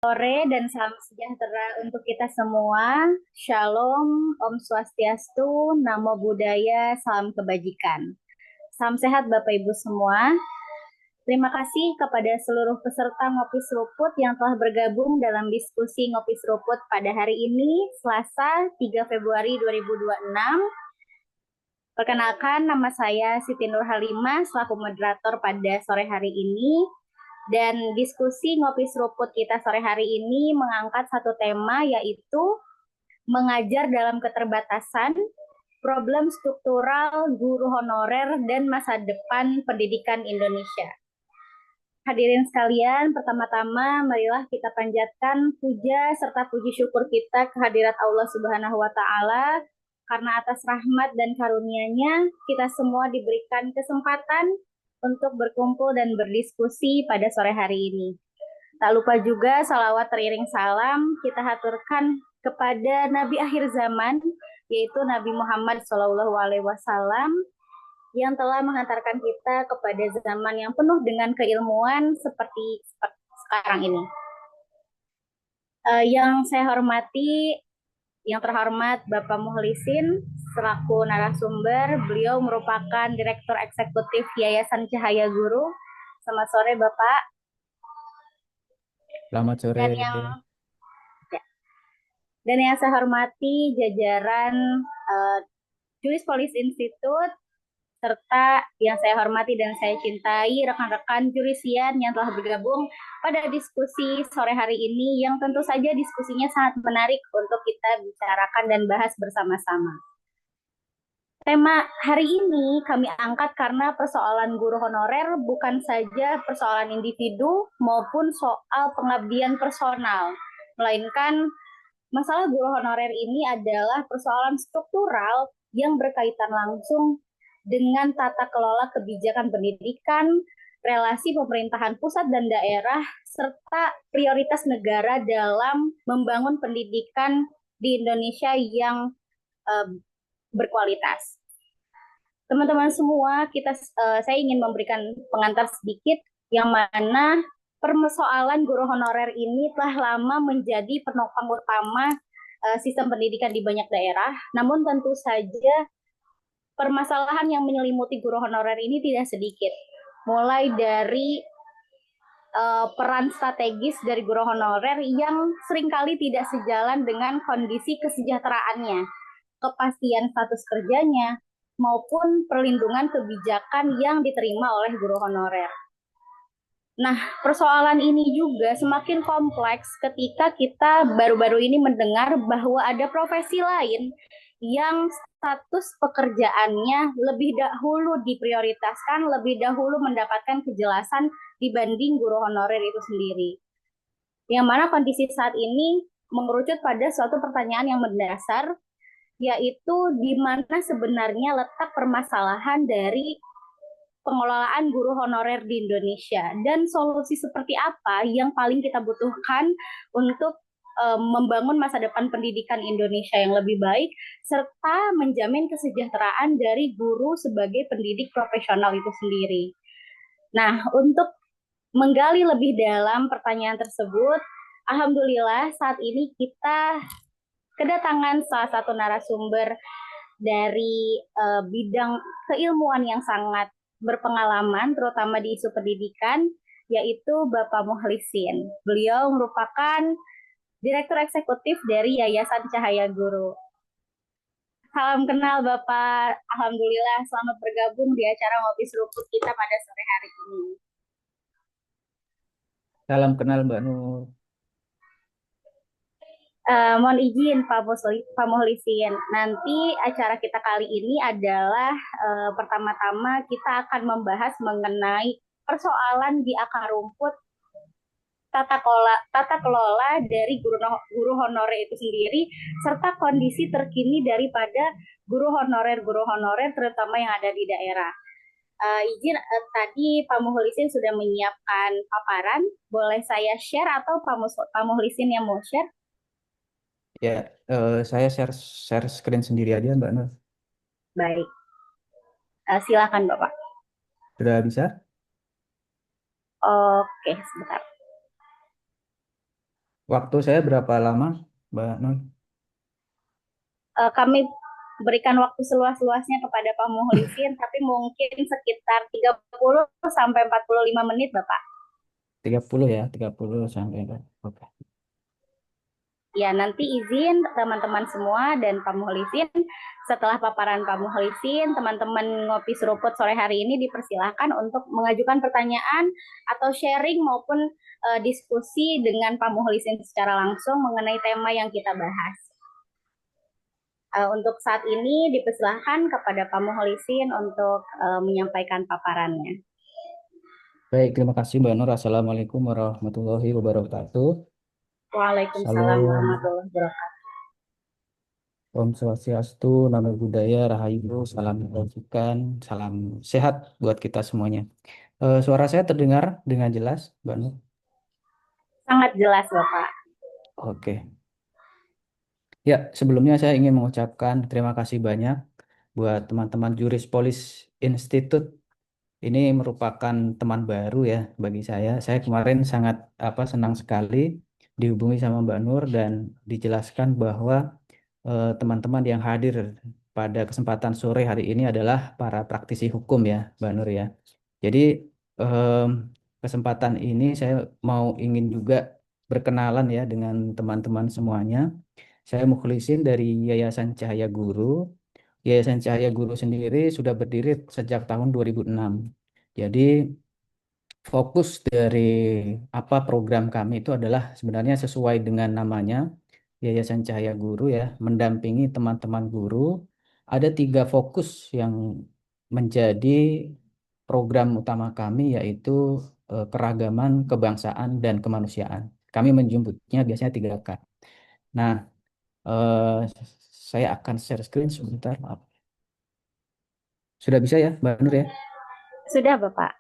Sore dan salam sejahtera untuk kita semua. Shalom, Om Swastiastu, Namo Buddhaya, salam kebajikan. Salam sehat Bapak Ibu semua. Terima kasih kepada seluruh peserta Ngopi Seruput yang telah bergabung dalam diskusi Ngopi Seruput pada hari ini, Selasa 3 Februari 2026. Perkenalkan, nama saya Siti Nur Halimah selaku moderator pada sore hari ini. Dan diskusi Ngopi Seruput kita sore hari ini mengangkat satu tema, yaitu mengajar dalam keterbatasan, problem struktural guru honorer dan masa depan pendidikan Indonesia. Hadirin sekalian, pertama-tama marilah kita panjatkan puja serta puji syukur kita kehadirat Allah Subhanahu wa taala karena atas rahmat dan karunia-Nya kita semua diberikan kesempatan untuk berkumpul dan berdiskusi pada sore hari ini. Tak lupa juga salawat teriring salam kita haturkan kepada Nabi akhir zaman, yaitu Nabi Muhammad SAW, yang telah menghantarkan kita kepada zaman yang penuh dengan keilmuan seperti sekarang ini. Yang saya hormati, yang terhormat Bapak Muhlisin selaku narasumber, beliau merupakan Direktur Eksekutif Yayasan Cahaya Guru. Selamat sore Bapak. Selamat sore. Dan yang dan yang saya hormati jajaran Jewish Police Institute, serta yang saya hormati dan saya cintai rekan-rekan jurisian yang telah bergabung pada diskusi sore hari ini, yang tentu saja diskusinya sangat menarik untuk kita bicarakan dan bahas bersama-sama. Tema hari ini kami angkat karena persoalan guru honorer bukan saja persoalan individu maupun soal pengabdian personal, melainkan masalah guru honorer ini adalah persoalan struktural yang berkaitan langsung dengan tata kelola kebijakan pendidikan, relasi pemerintahan pusat dan daerah, serta prioritas negara dalam membangun pendidikan di Indonesia yang berkualitas. Teman-teman semua, saya ingin memberikan pengantar sedikit yang mana persoalan guru honorer ini telah lama menjadi penopang utama sistem pendidikan di banyak daerah. Namun tentu saja permasalahan yang menyelimuti guru honorer ini tidak sedikit. Mulai dari peran strategis dari guru honorer yang seringkali tidak sejalan dengan kondisi kesejahteraannya, kepastian status kerjanya, maupun perlindungan kebijakan yang diterima oleh guru honorer. Nah, persoalan ini juga semakin kompleks ketika kita baru-baru ini mendengar bahwa ada profesi lain yang status pekerjaannya lebih dahulu diprioritaskan, lebih dahulu mendapatkan kejelasan dibanding guru honorer itu sendiri. Yang mana kondisi saat ini mengerucut pada suatu pertanyaan yang mendasar, yaitu di mana sebenarnya letak permasalahan dari pengelolaan guru honorer di Indonesia dan solusi seperti apa yang paling kita butuhkan untuk membangun masa depan pendidikan Indonesia yang lebih baik serta menjamin kesejahteraan dari guru sebagai pendidik profesional itu sendiri. Nah, untuk menggali lebih dalam pertanyaan tersebut, alhamdulillah saat ini kita kedatangan salah satu narasumber dari bidang keilmuan yang sangat berpengalaman, terutama di isu pendidikan, yaitu Bapak Muhlisin. Beliau merupakan Direktur Eksekutif dari Yayasan Cahaya Guru. Salam kenal Bapak, Alhamdulillah selamat bergabung di acara Ngopi Seruput kita pada sore hari ini. Salam kenal Mbak Nur. Mohon izin Pak Muhlisin, nanti acara kita kali ini adalah pertama-tama kita akan membahas mengenai persoalan di akar rumput tata kelola dari guru honorer itu sendiri serta kondisi terkini daripada guru honorer terutama yang ada di daerah. Izin tadi Pak Muhlisin sudah menyiapkan paparan, boleh saya share atau Pak Muhlisin yang mau share? Ya, saya share screen sendiri aja Mbak Nur. Baik, silakan Bapak. Sudah bisa? Oke, sebentar. waktu saya berapa lama, Mbak Nur? Kami berikan waktu seluas-luasnya kepada Pak Muhlisin, tapi mungkin sekitar 30 sampai 45 menit, Bapak. 30 ya, 30 sampai. Oke. Ya, nanti izin teman-teman semua dan Pak Muhlisin, setelah paparan Pak Muhlisin, teman-teman ngopi seruput sore hari ini dipersilahkan untuk mengajukan pertanyaan atau sharing maupun diskusi dengan Pak Muhlisin secara langsung mengenai tema yang kita bahas. Untuk saat ini dipersilahkan kepada Pak Muhlisin untuk menyampaikan paparannya. Baik, terima kasih Mbak Nur. Assalamualaikum warahmatullahi wabarakatuh. Waalaikumsalam Salam, warahmatullahi wabarakatuh. Om Swastiastu, Namo Buddhaya, Rahayu, salam kebajikan, salam sehat buat kita semuanya. Suara saya terdengar dengan jelas, Mbak Nur? Sangat jelas, Bapak. Oke. Ya, sebelumnya saya ingin mengucapkan terima kasih banyak buat teman-teman Juris Polis Institute. Ini merupakan teman baru ya bagi saya. Saya kemarin sangat senang sekali dihubungi sama Mbak Nur dan dijelaskan bahwa teman-teman yang hadir pada kesempatan sore hari ini adalah para praktisi hukum ya, Mbak Nur ya. Jadi em, kesempatan ini saya ingin juga berkenalan ya dengan teman-teman semuanya. Saya Mukhlisin dari Yayasan Cahaya Guru. Yayasan Cahaya Guru sendiri sudah berdiri sejak tahun 2006. Jadi fokus dari program kami itu adalah sebenarnya sesuai dengan namanya Yayasan Cahaya Guru ya, mendampingi teman-teman guru. Ada 3 fokus yang menjadi program utama kami yaitu keragaman, kebangsaan, dan kemanusiaan. Kami menjemputnya biasanya 3K. Nah, eh, saya akan share screen sebentar. Maaf. Sudah bisa ya, Mbak Nur ya? Sudah, Bapak.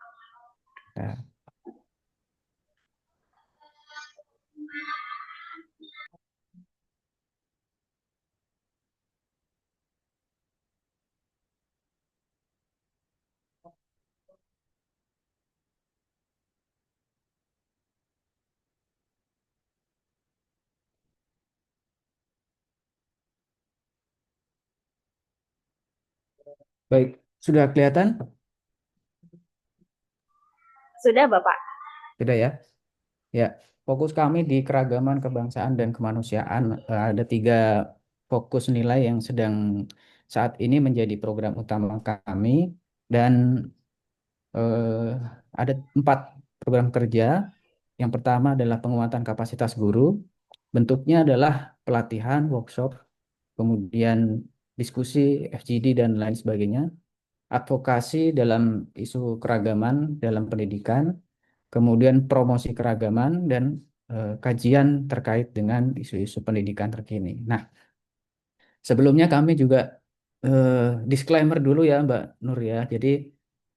Nah, baik, sudah kelihatan? Sudah, Bapak. Sudah ya? Ya, fokus kami di keragaman kebangsaan dan kemanusiaan. Ada 3 fokus nilai yang sedang saat ini menjadi program utama kami dan eh, ada 4 program kerja. Yang pertama adalah penguatan kapasitas guru. Bentuknya adalah pelatihan, workshop, kemudian diskusi, FGD, dan lain sebagainya. Advokasi dalam isu keragaman dalam pendidikan, kemudian promosi keragaman dan kajian terkait dengan isu-isu pendidikan terkini. Nah, sebelumnya kami juga eh, disclaimer dulu ya Mbak Nur ya. Jadi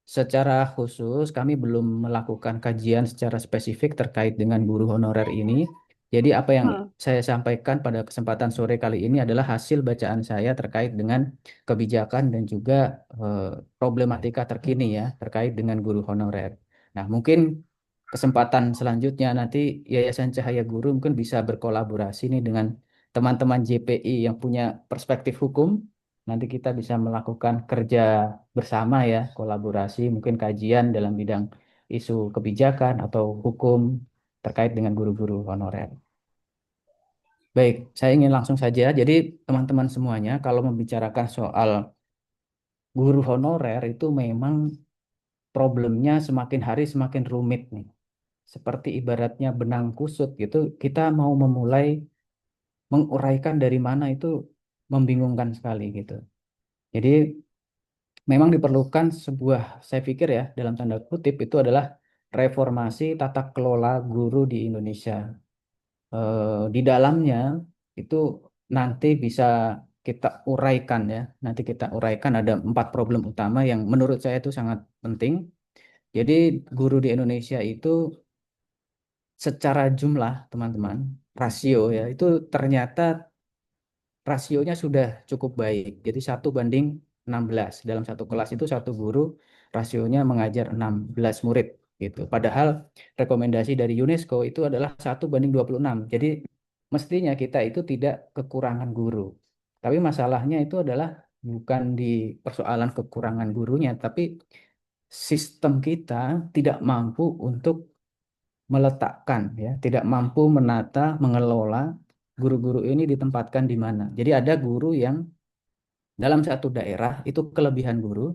secara khusus kami belum melakukan kajian secara spesifik terkait dengan guru honorer ini. Jadi apa yang Hmm. saya sampaikan pada kesempatan sore kali ini adalah hasil bacaan saya terkait dengan kebijakan dan juga eh, problematika terkini ya terkait dengan guru honorer. Nah, mungkin kesempatan selanjutnya nanti Yayasan Cahaya Guru mungkin bisa berkolaborasi nih dengan teman-teman JPI yang punya perspektif hukum. Nanti kita bisa melakukan kerja bersama ya, kolaborasi, mungkin kajian dalam bidang isu kebijakan atau hukum terkait dengan guru-guru honorer. Baik, saya ingin langsung saja. Jadi teman-teman semuanya, kalau membicarakan soal guru honorer itu memang problemnya semakin hari semakin rumit nih. Seperti ibaratnya benang kusut gitu, kita mau memulai menguraikan dari mana itu membingungkan sekali gitu. Jadi memang diperlukan sebuah, saya pikir ya, dalam tanda kutip itu adalah reformasi tata kelola guru di Indonesia. Di dalamnya itu nanti bisa kita uraikan ya, nanti kita uraikan ada 4 problem utama yang menurut saya itu sangat penting. Jadi guru di Indonesia itu secara jumlah teman-teman, rasio ya, itu ternyata rasionya sudah cukup baik. Jadi 1:16. Dalam satu kelas itu satu guru rasionya mengajar 16 murid gitu. Padahal rekomendasi dari UNESCO itu adalah 1:26. Jadi mestinya kita itu tidak kekurangan guru. Tapi masalahnya itu adalah bukan di persoalan kekurangan gurunya, tapi sistem kita tidak mampu untuk meletakkan, ya, tidak mampu menata, mengelola guru-guru ini ditempatkan di mana. Jadi ada guru yang dalam satu daerah itu kelebihan guru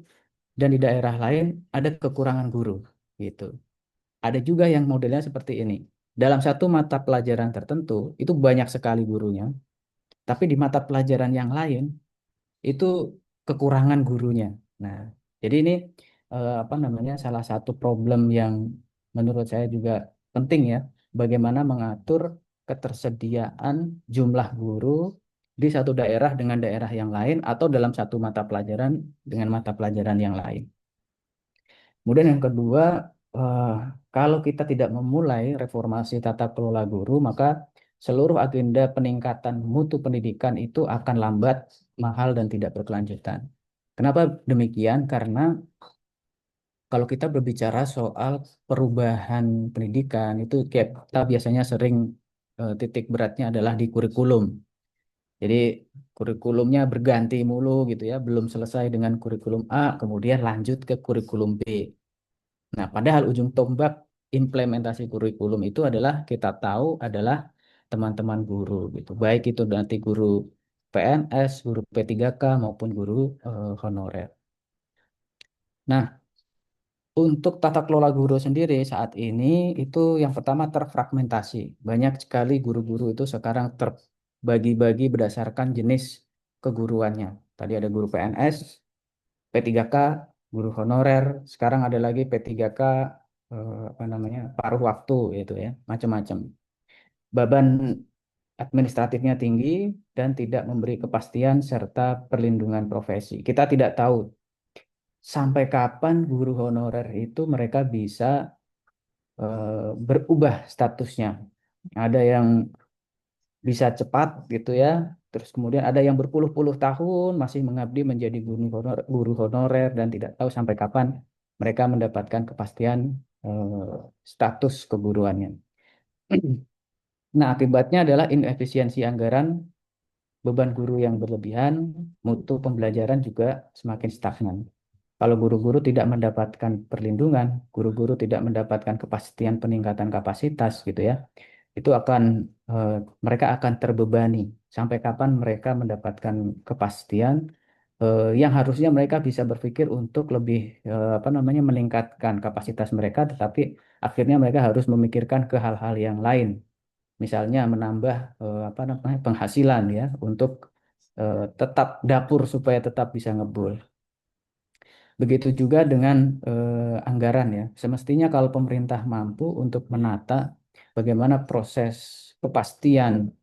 dan di daerah lain ada kekurangan guru, gitu. Ada juga yang modelnya seperti ini. Dalam satu mata pelajaran tertentu itu banyak sekali gurunya, tapi di mata pelajaran yang lain itu kekurangan gurunya. Nah, jadi ini apa namanya, salah satu problem yang menurut saya juga penting, ya, bagaimana mengatur ketersediaan jumlah guru di satu daerah dengan daerah yang lain atau dalam satu mata pelajaran dengan mata pelajaran yang lain. Kemudian yang kedua, eh, kalau kita tidak memulai reformasi tata kelola guru, maka seluruh agenda peningkatan mutu pendidikan itu akan lambat, mahal, dan tidak berkelanjutan. Kenapa demikian? Karena kalau kita berbicara soal perubahan pendidikan, itu kayak kita biasanya sering titik beratnya adalah di kurikulum. Jadi kurikulumnya berganti mulu gitu ya, belum selesai dengan kurikulum A, kemudian lanjut ke kurikulum B. Nah, padahal ujung tombak implementasi kurikulum itu adalah kita tahu adalah teman-teman guru gitu. Baik itu nanti guru PNS, guru P3K maupun guru honorer. Nah, untuk tata kelola guru sendiri saat ini itu yang pertama terfragmentasi. Banyak sekali guru-guru itu sekarang terbagi-bagi berdasarkan jenis keguruannya. Tadi ada guru PNS, P3K, guru honorer, sekarang ada lagi P3K apa namanya, paruh waktu itu ya, macam-macam. Beban administratifnya tinggi dan tidak memberi kepastian serta perlindungan profesi. Kita tidak tahu sampai kapan guru honorer itu mereka bisa berubah statusnya. Ada yang bisa cepat gitu ya. Terus kemudian ada yang berpuluh-puluh tahun masih mengabdi menjadi guru honorer dan tidak tahu sampai kapan mereka mendapatkan kepastian status keguruannya. Nah, akibatnya adalah inefisiensi anggaran, beban guru yang berlebihan, mutu pembelajaran juga semakin stagnan. Kalau guru-guru tidak mendapatkan perlindungan, guru-guru tidak mendapatkan kepastian peningkatan kapasitas gitu ya, itu akan eh, mereka akan terbebani. Sampai kapan mereka mendapatkan kepastian yang harusnya mereka bisa berpikir untuk lebih apa namanya, meningkatkan kapasitas mereka, tetapi akhirnya mereka harus memikirkan ke hal-hal yang lain. Misalnya menambah apa namanya, penghasilan ya untuk tetap dapur supaya tetap bisa ngebul. Begitu juga dengan anggaran ya. Semestinya kalau pemerintah mampu untuk menata bagaimana proses kepastian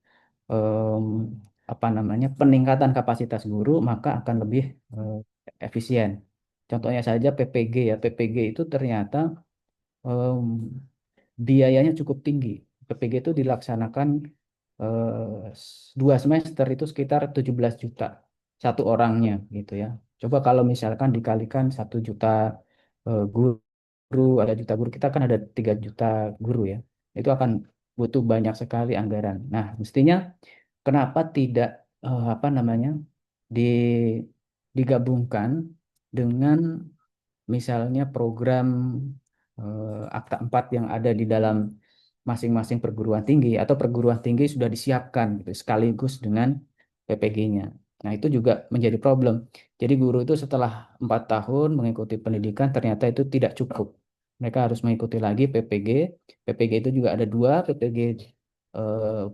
em, apa namanya, peningkatan kapasitas guru, maka akan lebih efisien. Contohnya saja PPG ya. PPG itu ternyata em, biayanya cukup tinggi. PPG itu dilaksanakan 2 semester itu sekitar 17 juta satu orangnya gitu ya. Coba kalau misalkan dikalikan 1 juta guru, ada juta guru, kita kan ada 3 juta guru ya. Itu akan butuh banyak sekali anggaran. Nah, mestinya kenapa tidak apa namanya, di digabungkan dengan misalnya program Akta 4 yang ada di dalam masing-masing perguruan tinggi, atau perguruan tinggi sudah disiapkan gitu, sekaligus dengan PPG-nya. Nah, itu juga menjadi problem. Jadi guru itu setelah 4 tahun mengikuti pendidikan ternyata itu tidak cukup. Mereka harus mengikuti lagi PPG. PPG itu juga ada dua, PPG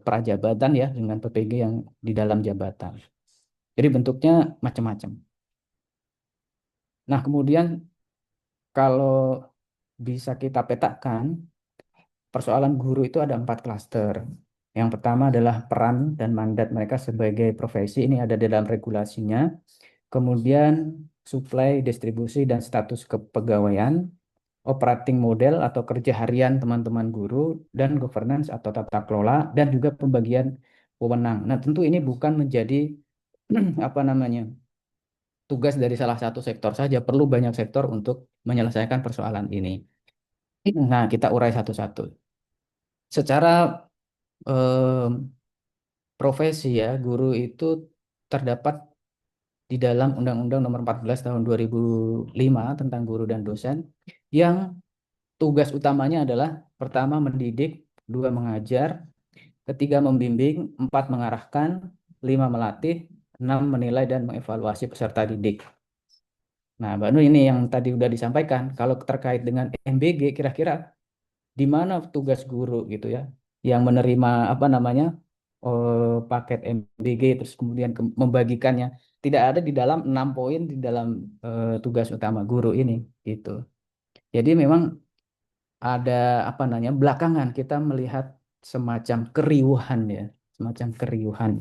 prajabatan ya, dengan PPG yang di dalam jabatan. Jadi bentuknya macam-macam. Nah, kemudian kalau bisa kita petakan, persoalan guru itu ada 4 klaster. Yang pertama adalah peran dan mandat mereka sebagai profesi, ini ada dalam regulasinya. Kemudian supply, distribusi, dan status kepegawaian, operating model atau kerja harian teman-teman guru, dan governance atau tata kelola, dan juga pembagian wewenang. Nah, tentu ini bukan menjadi apa namanya, tugas dari salah satu sektor saja, perlu banyak sektor untuk menyelesaikan persoalan ini. Nah, kita urai satu-satu. Secara em, profesi ya, guru itu terdapat di dalam Undang-Undang Nomor 14 Tahun 2005 tentang guru dan dosen yang tugas utamanya adalah pertama mendidik, dua mengajar, ketiga membimbing, empat mengarahkan, lima melatih, enam menilai dan mengevaluasi peserta didik. Nah, baru ini yang tadi udah disampaikan. Kalau terkait dengan MBG, kira-kira di mana tugas guru gitu ya, yang menerima apa namanya paket MBG terus kemudian membagikannya tidak ada di dalam 6 poin di dalam tugas utama guru ini gitu. Jadi memang ada apa namanya belakangan kita melihat semacam keriuhan ya, semacam keriuhan.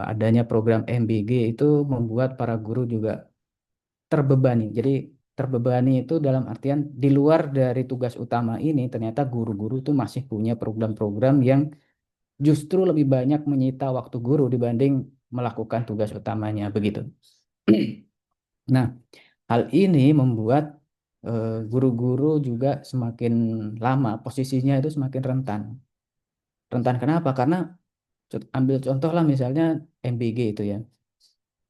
Adanya program MBG itu membuat para guru juga terbebani. Jadi terbebani itu dalam artian di luar dari tugas utama ini ternyata guru-guru itu masih punya program-program yang justru lebih banyak menyita waktu guru dibanding melakukan tugas utamanya begitu. Nah, hal ini membuat guru-guru juga semakin lama posisinya itu semakin rentan. Rentan kenapa? Karena ambil contoh lah misalnya MBG itu ya.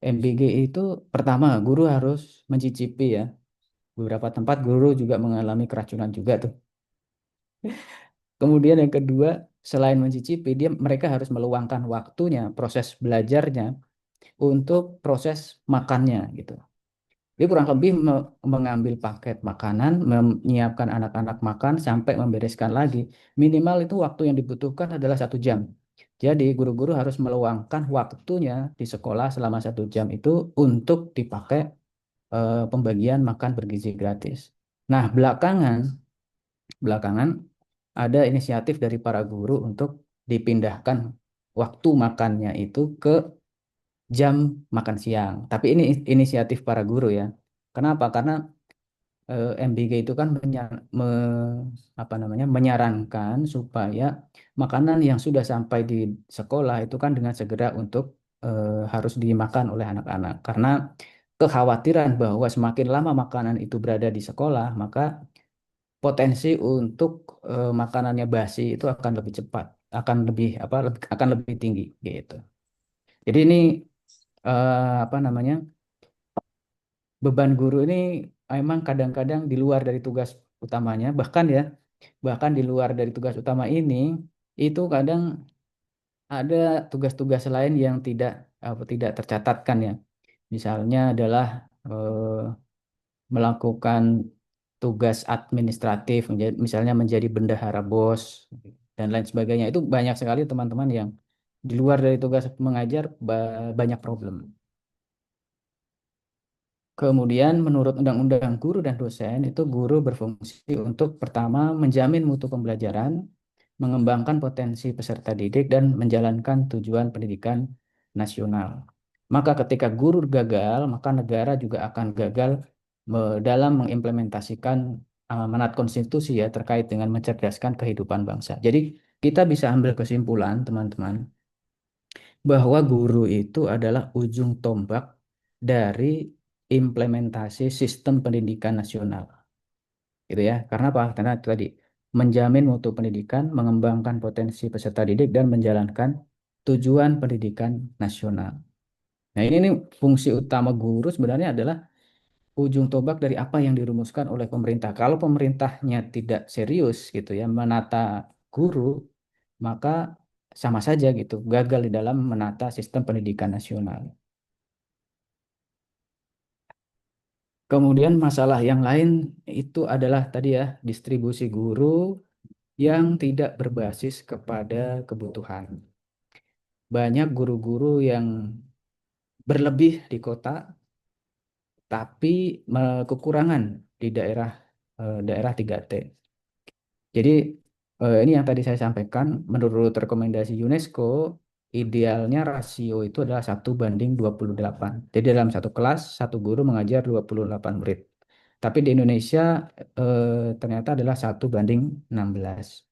MBG itu pertama guru harus mencicipi ya. Beberapa tempat guru juga mengalami keracunan juga tuh. Kemudian yang kedua, selain mencicipi, mereka harus meluangkan waktunya, proses belajarnya untuk proses makannya gitu. Dia kurang lebih mengambil paket makanan, menyiapkan anak-anak makan sampai membereskan lagi. Minimal itu waktu yang dibutuhkan adalah 1 jam. Jadi guru-guru harus meluangkan waktunya di sekolah selama 1 jam itu untuk dipakai pembagian makan bergizi gratis. Nah, belakangan ada inisiatif dari para guru untuk dipindahkan waktu makannya itu ke jam makan siang. Tapi ini inisiatif para guru ya. Kenapa? Karena MBG itu kan apa namanya menyarankan supaya makanan yang sudah sampai di sekolah itu kan dengan segera untuk harus dimakan oleh anak-anak. Karena kekhawatiran bahwa semakin lama makanan itu berada di sekolah, maka potensi untuk makanannya basi itu akan lebih cepat, akan lebih apa akan lebih tinggi gitu. Jadi ini apa namanya beban guru ini memang kadang-kadang di luar dari tugas utamanya, bahkan di luar dari tugas utama ini itu kadang ada tugas-tugas lain yang tidak tercatatkan ya. Misalnya adalah eh, melakukan tugas administratif, misalnya menjadi bendahara BOS dan lain sebagainya. Itu banyak sekali teman-teman yang di luar dari tugas mengajar banyak problem. Kemudian menurut Undang-Undang Guru dan Dosen itu guru berfungsi untuk pertama menjamin mutu pembelajaran, mengembangkan potensi peserta didik dan menjalankan tujuan pendidikan nasional. Maka ketika guru gagal, maka negara juga akan gagal dalam mengimplementasikan amanat konstitusi ya terkait dengan mencerdaskan kehidupan bangsa. Jadi kita bisa ambil kesimpulan teman-teman bahwa guru itu adalah ujung tombak dari implementasi sistem pendidikan nasional. Gitu ya. Karena apa? Karena itu tadi menjamin mutu pendidikan, mengembangkan potensi peserta didik dan menjalankan tujuan pendidikan nasional. Nah, ini nih fungsi utama guru sebenarnya adalah ujung tombak dari apa yang dirumuskan oleh pemerintah. Kalau pemerintahnya tidak serius gitu ya menata guru, maka sama saja gitu, gagal di dalam menata sistem pendidikan nasional. Kemudian masalah yang lain itu adalah tadi ya, distribusi guru yang tidak berbasis kepada kebutuhan. Banyak guru-guru yang berlebih di kota, tapi kekurangan di daerah 3T. Jadi ini yang tadi saya sampaikan, menurut rekomendasi UNESCO, idealnya rasio itu adalah 1:28. Jadi dalam satu kelas, satu guru mengajar 28 murid. Tapi di Indonesia ternyata adalah 1:16.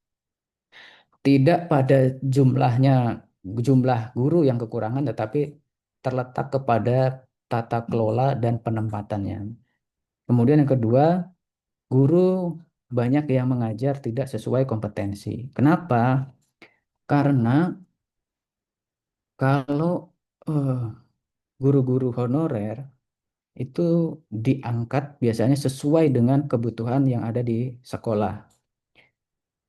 Tidak pada jumlahnya, jumlah guru yang kekurangan, tetapi terletak kepada tata kelola dan penempatannya. Kemudian yang kedua, guru banyak yang mengajar tidak sesuai kompetensi. Kenapa? Karena kalau eh, guru-guru honorer itu diangkat biasanya sesuai dengan kebutuhan yang ada di sekolah.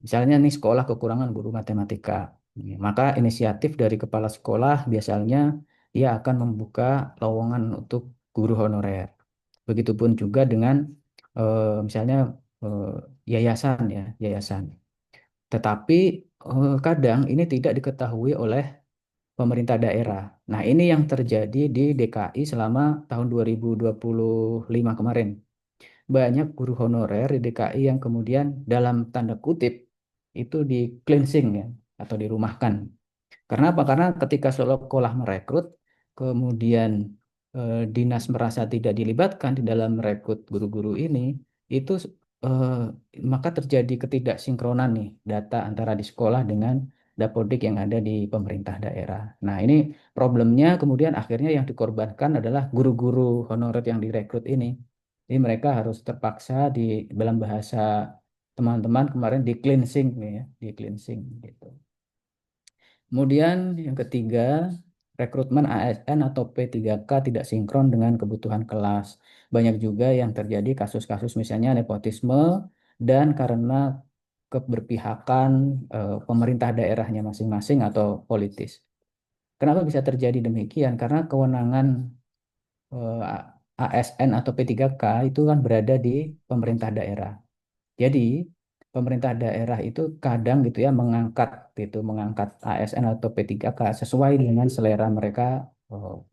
Misalnya nih sekolah kekurangan guru matematika, maka inisiatif dari kepala sekolah biasanya ia akan membuka lowongan untuk guru honorer. Begitupun juga dengan misalnya eh, yayasan ya, yayasan. Tetapi kadang ini tidak diketahui oleh pemerintah daerah. Nah, ini yang terjadi di DKI selama tahun 2025 kemarin. Banyak guru honorer di DKI yang kemudian dalam tanda kutip itu di cleansing ya atau dirumahkan. Karena apa? Karena ketika sekolah merekrut, kemudian dinas merasa tidak dilibatkan di dalam merekrut guru-guru ini, itu eh, maka terjadi ketidaksinkronan nih data antara di sekolah dengan dapodik yang ada di pemerintah daerah. Nah, ini problemnya kemudian akhirnya yang dikorbankan adalah guru-guru honorer yang direkrut ini. Jadi mereka harus terpaksa di dalam bahasa teman-teman kemarin di cleansing ya, di cleansing gitu. Kemudian yang ketiga, rekrutmen ASN atau P3K tidak sinkron dengan kebutuhan kelas. Banyak juga yang terjadi kasus-kasus misalnya nepotisme dan karena keberpihakan pemerintah daerahnya masing-masing atau politis. Kenapa bisa terjadi demikian? Karena kewenangan ASN atau P3K itu kan berada di pemerintah daerah. Jadi pemerintah daerah itu kadang gitu ya mengangkat ASN atau P3K sesuai dengan selera mereka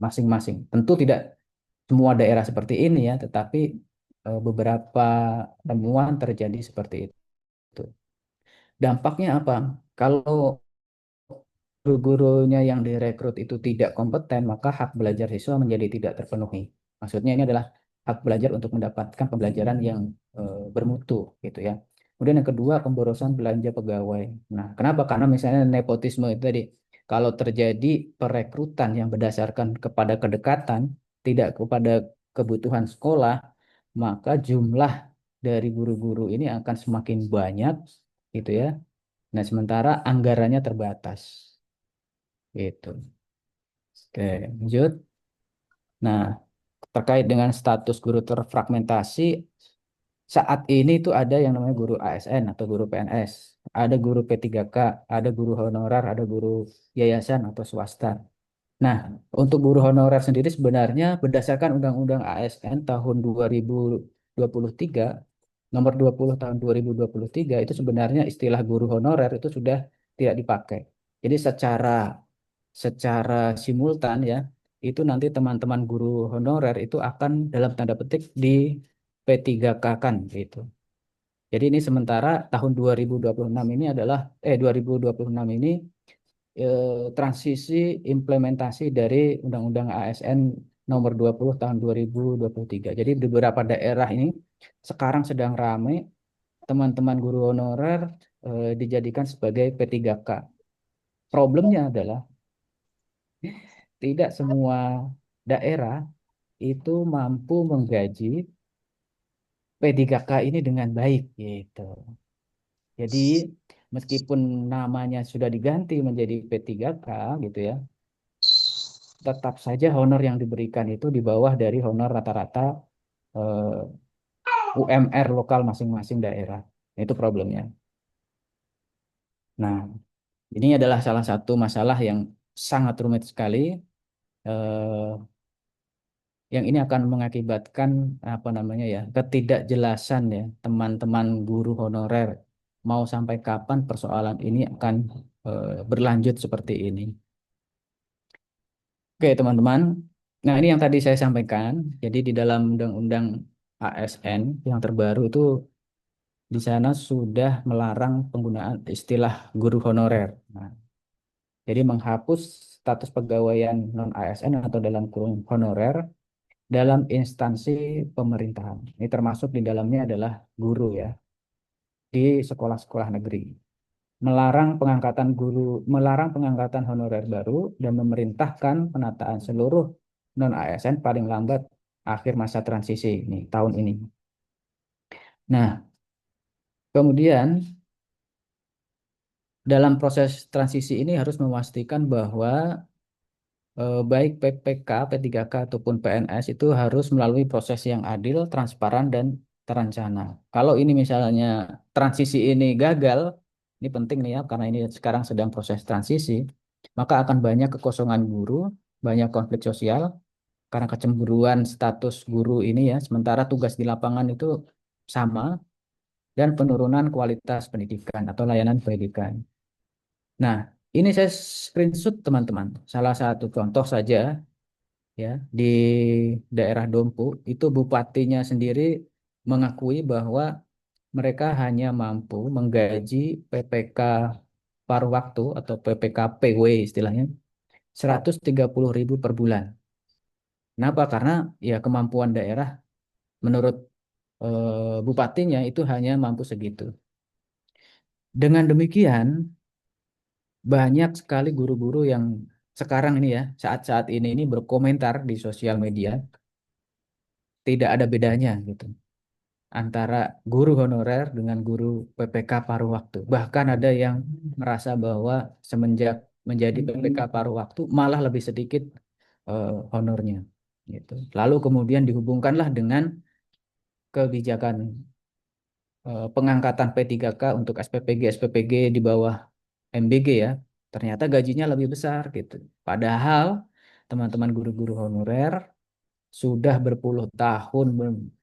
masing-masing. Tentu tidak semua daerah seperti ini ya, tetapi beberapa temuan terjadi seperti itu. Dampaknya apa? Kalau guru-gurunya yang direkrut itu tidak kompeten, maka hak belajar siswa menjadi tidak terpenuhi. Maksudnya ini adalah hak belajar untuk mendapatkan pembelajaran yang bermutu gitu ya. Kemudian yang kedua, pemborosan belanja pegawai. Nah, kenapa? Karena misalnya nepotisme itu tadi, kalau terjadi perekrutan yang berdasarkan kepada kedekatan, tidak kepada kebutuhan sekolah, maka jumlah dari guru-guru ini akan semakin banyak gitu ya. Nah, sementara anggarannya terbatas. Gitu. Oke, lanjut. Nah, terkait dengan status guru terfragmentasi, saat ini itu ada yang namanya guru ASN atau guru PNS, ada guru P3K, ada guru honorer, ada guru yayasan atau swasta. Nah, untuk guru honorer sendiri sebenarnya berdasarkan Undang-Undang ASN tahun 2023, nomor 20 tahun 2023 itu sebenarnya istilah guru honorer itu sudah tidak dipakai. Jadi secara simultan ya, itu nanti teman-teman guru honorer itu akan dalam tanda petik di P3K-kan gitu. Jadi ini sementara tahun 2026 ini adalah 2026 ini transisi implementasi dari Undang-Undang ASN nomor 20 tahun 2023. Jadi di beberapa daerah ini sekarang sedang ramai teman-teman guru honorer dijadikan sebagai P3K. Problemnya adalah tidak semua daerah itu mampu menggaji P3K ini dengan baik gitu. Jadi meskipun namanya sudah diganti menjadi P3K gitu ya, tetap saja honor yang diberikan itu di bawah dari honor rata-rata UMR lokal masing-masing daerah. Itu problemnya. Nah, ini adalah salah satu masalah yang sangat rumit sekali. eh, yang ini akan mengakibatkan apa namanya ya ketidakjelasan ya teman-teman guru honorer mau sampai kapan persoalan ini akan berlanjut seperti ini. Oke teman-teman, nah ini yang tadi saya sampaikan. Jadi di dalam undang-undang ASN yang terbaru itu di sana sudah melarang penggunaan istilah guru honorer. Nah, jadi menghapus status pegawaian non ASN atau dalam kurung honorer dalam instansi pemerintahan. Ini termasuk di dalamnya adalah guru ya, di sekolah-sekolah negeri. Melarang pengangkatan honorer baru dan memerintahkan penataan seluruh non ASN paling lambat akhir masa transisi ini tahun ini. Nah, Kemudian dalam proses transisi ini harus memastikan bahwa baik PPK, P3K ataupun PNS itu harus melalui proses yang adil, transparan, dan terencana. Kalau ini misalnya transisi ini gagal, ini penting nih ya, karena ini sekarang sedang proses transisi, maka akan banyak kekosongan guru, banyak konflik sosial, karena kecemburuan status guru ini ya, sementara tugas di lapangan itu sama, dan penurunan kualitas pendidikan atau layanan pendidikan. Nah, ini saya screenshot teman-teman. Salah satu contoh saja ya di daerah Dompu itu bupatinya sendiri mengakui bahwa mereka hanya mampu menggaji PPK paruh waktu atau PPK PW istilahnya 130.000 per bulan. Kenapa? Karena ya kemampuan daerah menurut bupatinya itu hanya mampu segitu. Dengan demikian banyak sekali guru-guru yang sekarang ini ya saat-saat ini berkomentar di sosial media tidak ada bedanya gitu antara guru honorer dengan guru PPK paruh waktu. Bahkan ada yang merasa bahwa semenjak menjadi PPK paruh waktu malah lebih sedikit honornya gitu. Lalu kemudian dihubungkanlah dengan kebijakan pengangkatan P3K untuk SPPG di bawah MBG ya. Ternyata gajinya lebih besar gitu. Padahal teman-teman guru-guru honorer sudah berpuluh tahun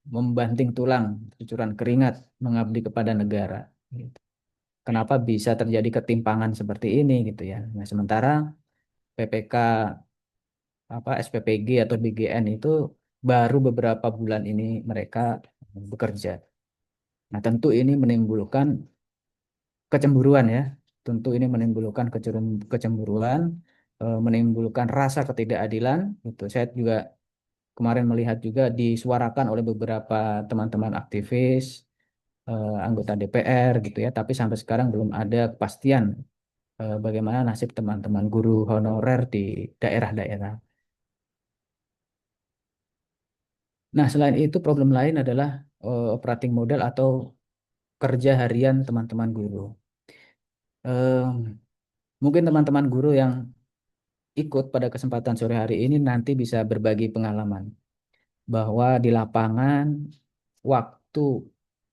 membanting tulang, cucuran keringat, mengabdi kepada negara. Gitu. Kenapa bisa terjadi ketimpangan seperti ini gitu ya? Nah, sementara PPK SPPG atau BGN itu baru beberapa bulan ini mereka bekerja. Nah, tentu ini menimbulkan kecemburuan ya. Tentu ini menimbulkan kecemburuan, menimbulkan rasa ketidakadilan. Gitu. Saya juga kemarin melihat juga disuarakan oleh beberapa teman-teman aktivis, anggota DPR gitu ya, tapi sampai sekarang belum ada kepastian bagaimana nasib teman-teman guru honorer di daerah-daerah. Nah, selain itu problem lain adalah operating model atau kerja harian teman-teman guru. Eh, Mungkin teman-teman guru yang ikut pada kesempatan sore hari ini nanti bisa berbagi pengalaman bahwa di lapangan waktu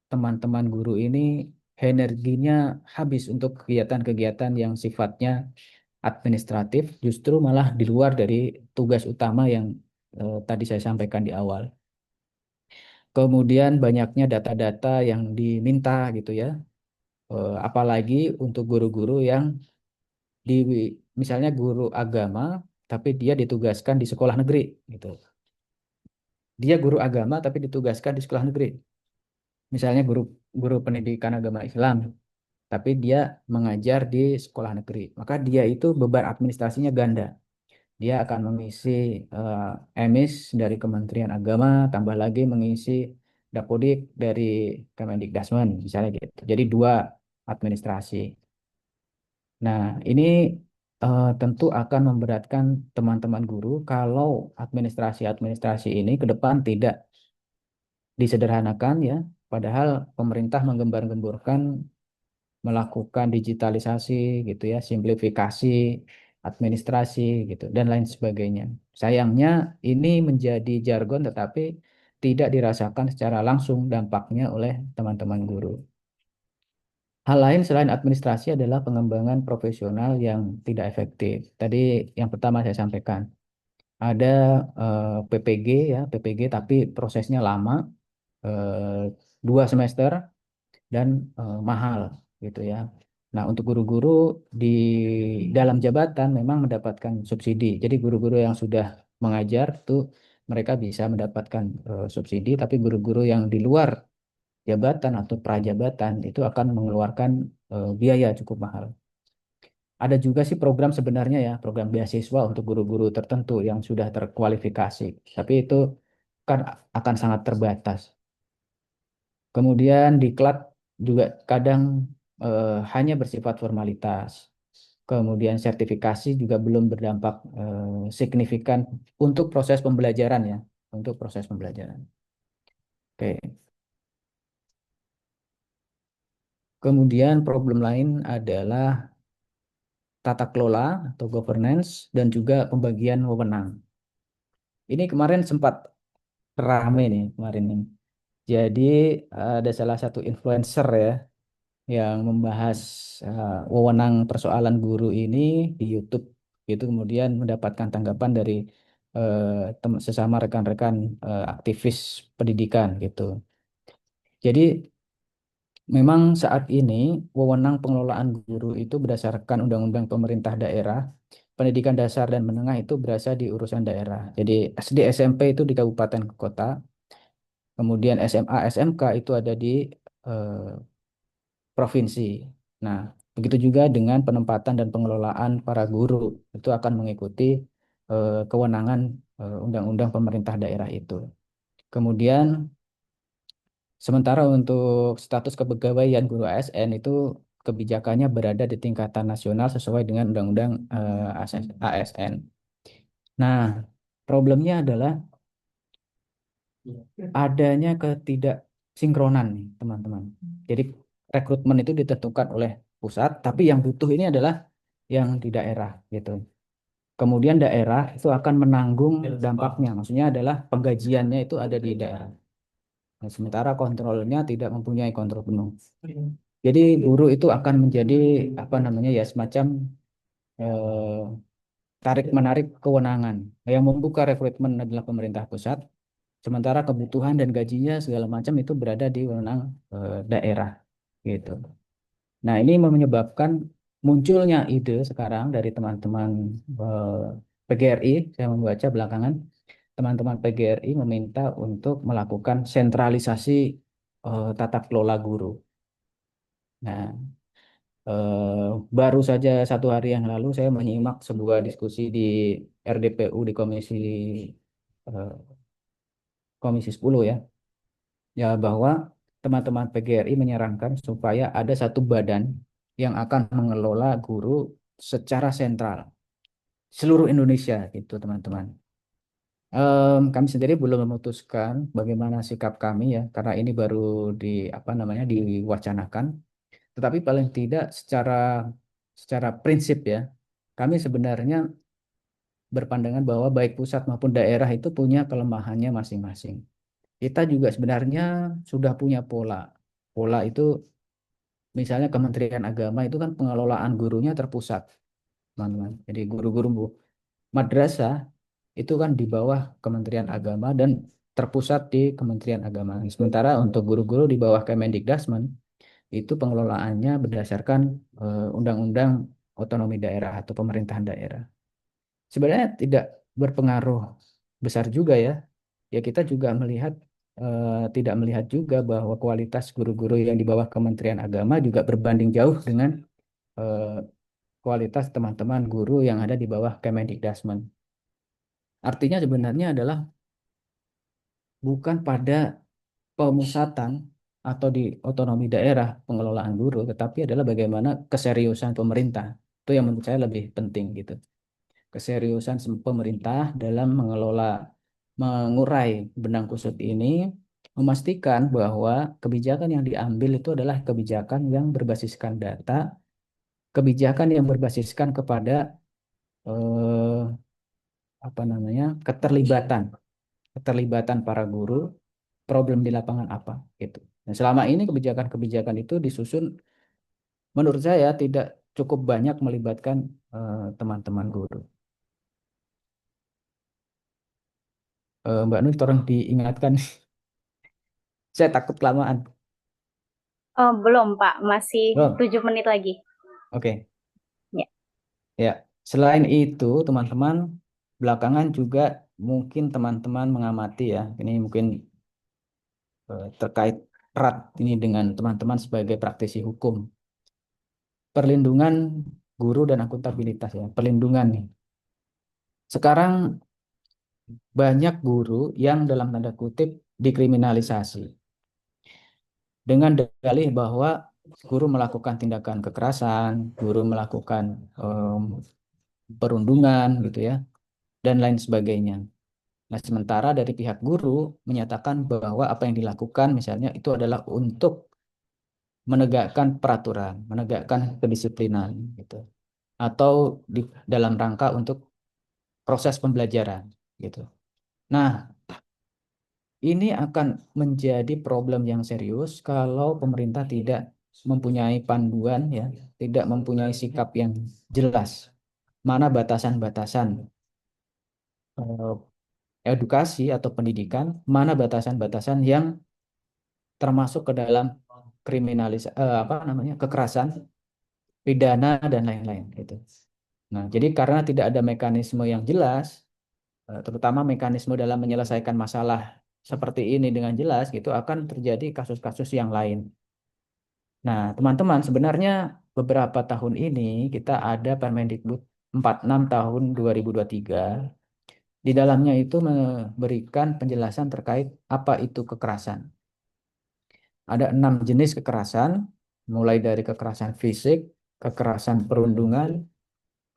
teman-teman guru ini energinya habis untuk kegiatan-kegiatan yang sifatnya administratif, justru malah di luar dari tugas utama yang tadi saya sampaikan di awal. Kemudian banyaknya data-data yang diminta gitu ya. Apalagi untuk guru-guru yang di misalnya guru agama tapi dia ditugaskan di sekolah negeri gitu. Dia guru agama tapi ditugaskan di sekolah negeri. Misalnya guru guru pendidikan agama Islam tapi dia mengajar di sekolah negeri. Maka dia itu beban administrasinya ganda. Dia akan mengisi EMIS dari Kementerian Agama, tambah lagi mengisi Dapodik dari Kemendikbudrismen, misalnya gitu. Jadi dua administrasi. Nah, ini tentu akan memberatkan teman-teman guru kalau administrasi-administrasi ini ke depan tidak disederhanakan ya. Padahal pemerintah menggembar-gemborkan melakukan digitalisasi gitu ya, simplifikasi administrasi gitu dan lain sebagainya. Sayangnya ini menjadi jargon tetapi tidak dirasakan secara langsung dampaknya oleh teman-teman guru. Hal lain selain administrasi adalah pengembangan profesional yang tidak efektif. Tadi yang pertama saya sampaikan, ada PPG ya, PPG tapi prosesnya lama, 2 semester dan mahal gitu ya. Nah, untuk guru-guru di dalam jabatan memang mendapatkan subsidi. Jadi guru-guru yang sudah mengajar tuh mereka bisa mendapatkan subsidi, tapi guru-guru yang di luar jabatan atau prajabatan itu akan mengeluarkan biaya cukup mahal. Ada juga sih program sebenarnya ya, program beasiswa untuk guru-guru tertentu yang sudah terkualifikasi, tapi itu kan akan sangat terbatas. Kemudian diklat juga kadang hanya bersifat formalitas. Kemudian sertifikasi juga belum berdampak signifikan untuk proses pembelajaran ya, untuk proses pembelajaran. Oke. Kemudian problem lain adalah tata kelola atau governance dan juga pembagian wewenang. Ini kemarin sempat rame nih kemarin nih. Jadi ada salah satu influencer ya yang membahas wewenang persoalan guru ini di YouTube itu kemudian mendapatkan tanggapan dari sesama rekan-rekan aktivis pendidikan gitu. Jadi memang saat ini wewenang pengelolaan guru itu berdasarkan undang-undang pemerintah daerah, pendidikan dasar dan menengah itu berasa di urusan daerah. Jadi SD SMP itu di kabupaten kota, kemudian SMA SMK itu ada di eh, provinsi. Nah, begitu juga dengan penempatan dan pengelolaan para guru itu akan mengikuti kewenangan undang-undang pemerintah daerah itu. Kemudian sementara untuk status kepegawaian guru ASN itu kebijakannya berada di tingkatan nasional sesuai dengan undang-undang ASN. Nah, problemnya adalah adanya ketidaksinkronan nih, teman-teman. Jadi rekrutmen itu ditentukan oleh pusat, tapi yang butuh ini adalah yang di daerah gitu. Kemudian daerah itu akan menanggung dampaknya, maksudnya adalah penggajiannya itu ada di daerah. Nah, sementara kontrolnya tidak mempunyai kontrol penuh. Jadi guru itu akan menjadi apa namanya ya semacam eh, tarik menarik kewenangan. Yang membuka rekrutmen adalah pemerintah pusat, sementara kebutuhan dan gajinya segala macam itu berada di wewenang daerah gitu. Nah, ini menyebabkan munculnya ide sekarang dari teman-teman PGRI. Saya membaca belakangan teman-teman PGRI meminta untuk melakukan sentralisasi tata kelola guru. Nah, baru saja 1 hari yang lalu saya menyimak sebuah diskusi di RDPU di Komisi 10 ya, ya bahwa teman-teman PGRI menyarankan supaya ada satu badan yang akan mengelola guru secara sentral seluruh Indonesia gitu teman-teman. Kami sendiri belum memutuskan bagaimana sikap kami ya karena ini baru di apa namanya diwacanakan. Tetapi paling tidak secara prinsip ya kami sebenarnya berpandangan bahwa baik pusat maupun daerah itu punya kelemahannya masing-masing. Kita juga sebenarnya sudah punya pola. Pola itu misalnya Kementerian Agama itu kan pengelolaan gurunya terpusat, teman-teman. Jadi guru-guru madrasah itu kan di bawah Kementerian Agama dan terpusat di Kementerian Agama. Sementara untuk guru-guru di bawah Kemendikdasmen itu pengelolaannya berdasarkan Undang-Undang Otonomi Daerah atau pemerintahan daerah. Sebenarnya tidak berpengaruh besar juga ya. Ya kita juga tidak melihat juga bahwa kualitas guru-guru yang di bawah Kementerian Agama juga berbanding jauh dengan eh, kualitas teman-teman guru yang ada di bawah Kemendikdasmen. Artinya sebenarnya adalah bukan pada pemusatan atau di otonomi daerah pengelolaan guru, tetapi adalah bagaimana keseriusan pemerintah. Itu yang menurut saya lebih penting gitu. Keseriusan pemerintah dalam mengurai benang kusut ini, memastikan bahwa kebijakan yang diambil itu adalah kebijakan yang berbasiskan data, kebijakan yang berbasiskan kepada eh, apa namanya keterlibatan para guru, problem di lapangan apa gitu. Nah, selama ini kebijakan-kebijakan itu disusun menurut saya tidak cukup banyak melibatkan teman-teman guru. Mbak Nur, tolong diingatkan. Saya takut kelamaan. Oh, belum, Pak. Masih Belum? 7 menit lagi. Oke. Ya. Ya. Selain itu, teman-teman, belakangan juga mungkin teman-teman mengamati ya. Ini mungkin terkait erat ini dengan teman-teman sebagai praktisi hukum. Perlindungan guru dan akuntabilitas ya. Perlindungan nih. Sekarang banyak guru yang dalam tanda kutip dikriminalisasi dengan dalih bahwa guru melakukan tindakan kekerasan, guru melakukan perundungan gitu ya, dan lain sebagainya. Nah, sementara dari pihak guru menyatakan bahwa apa yang dilakukan misalnya itu adalah untuk menegakkan peraturan, menegakkan kedisiplinan gitu. Atau di dalam rangka untuk proses pembelajaran gitu. Nah, ini akan menjadi problem yang serius kalau pemerintah tidak mempunyai panduan ya, tidak mempunyai sikap yang jelas. Mana batasan-batasan eh, edukasi atau pendidikan, mana batasan-batasan yang termasuk ke dalam apa namanya kekerasan, pidana dan lain-lain gitu. Nah, jadi karena tidak ada mekanisme yang jelas, terutama mekanisme dalam menyelesaikan masalah seperti ini dengan jelas gitu, akan terjadi kasus-kasus yang lain. Nah, teman-teman, sebenarnya beberapa tahun ini kita ada Permendikbud 46 tahun 2023. Di dalamnya itu memberikan penjelasan terkait apa itu kekerasan. Ada 6 jenis kekerasan, mulai dari kekerasan fisik, kekerasan perundungan,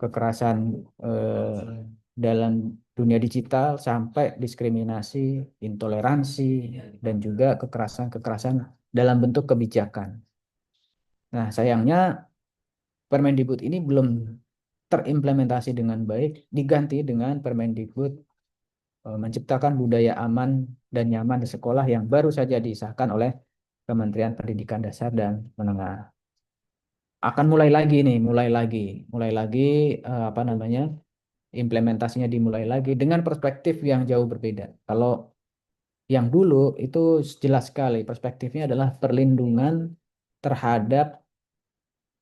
kekerasan eh, dalam dunia digital, sampai diskriminasi, intoleransi, dan juga kekerasan-kekerasan dalam bentuk kebijakan. Nah, sayangnya Permendikbud ini belum terimplementasi dengan baik, diganti dengan Permendikbud menciptakan budaya aman dan nyaman di sekolah yang baru saja disahkan oleh Kementerian Pendidikan Dasar dan Menengah. Akan mulai lagi apa namanya implementasinya dimulai lagi dengan perspektif yang jauh berbeda. Kalau yang dulu itu jelas sekali perspektifnya adalah perlindungan terhadap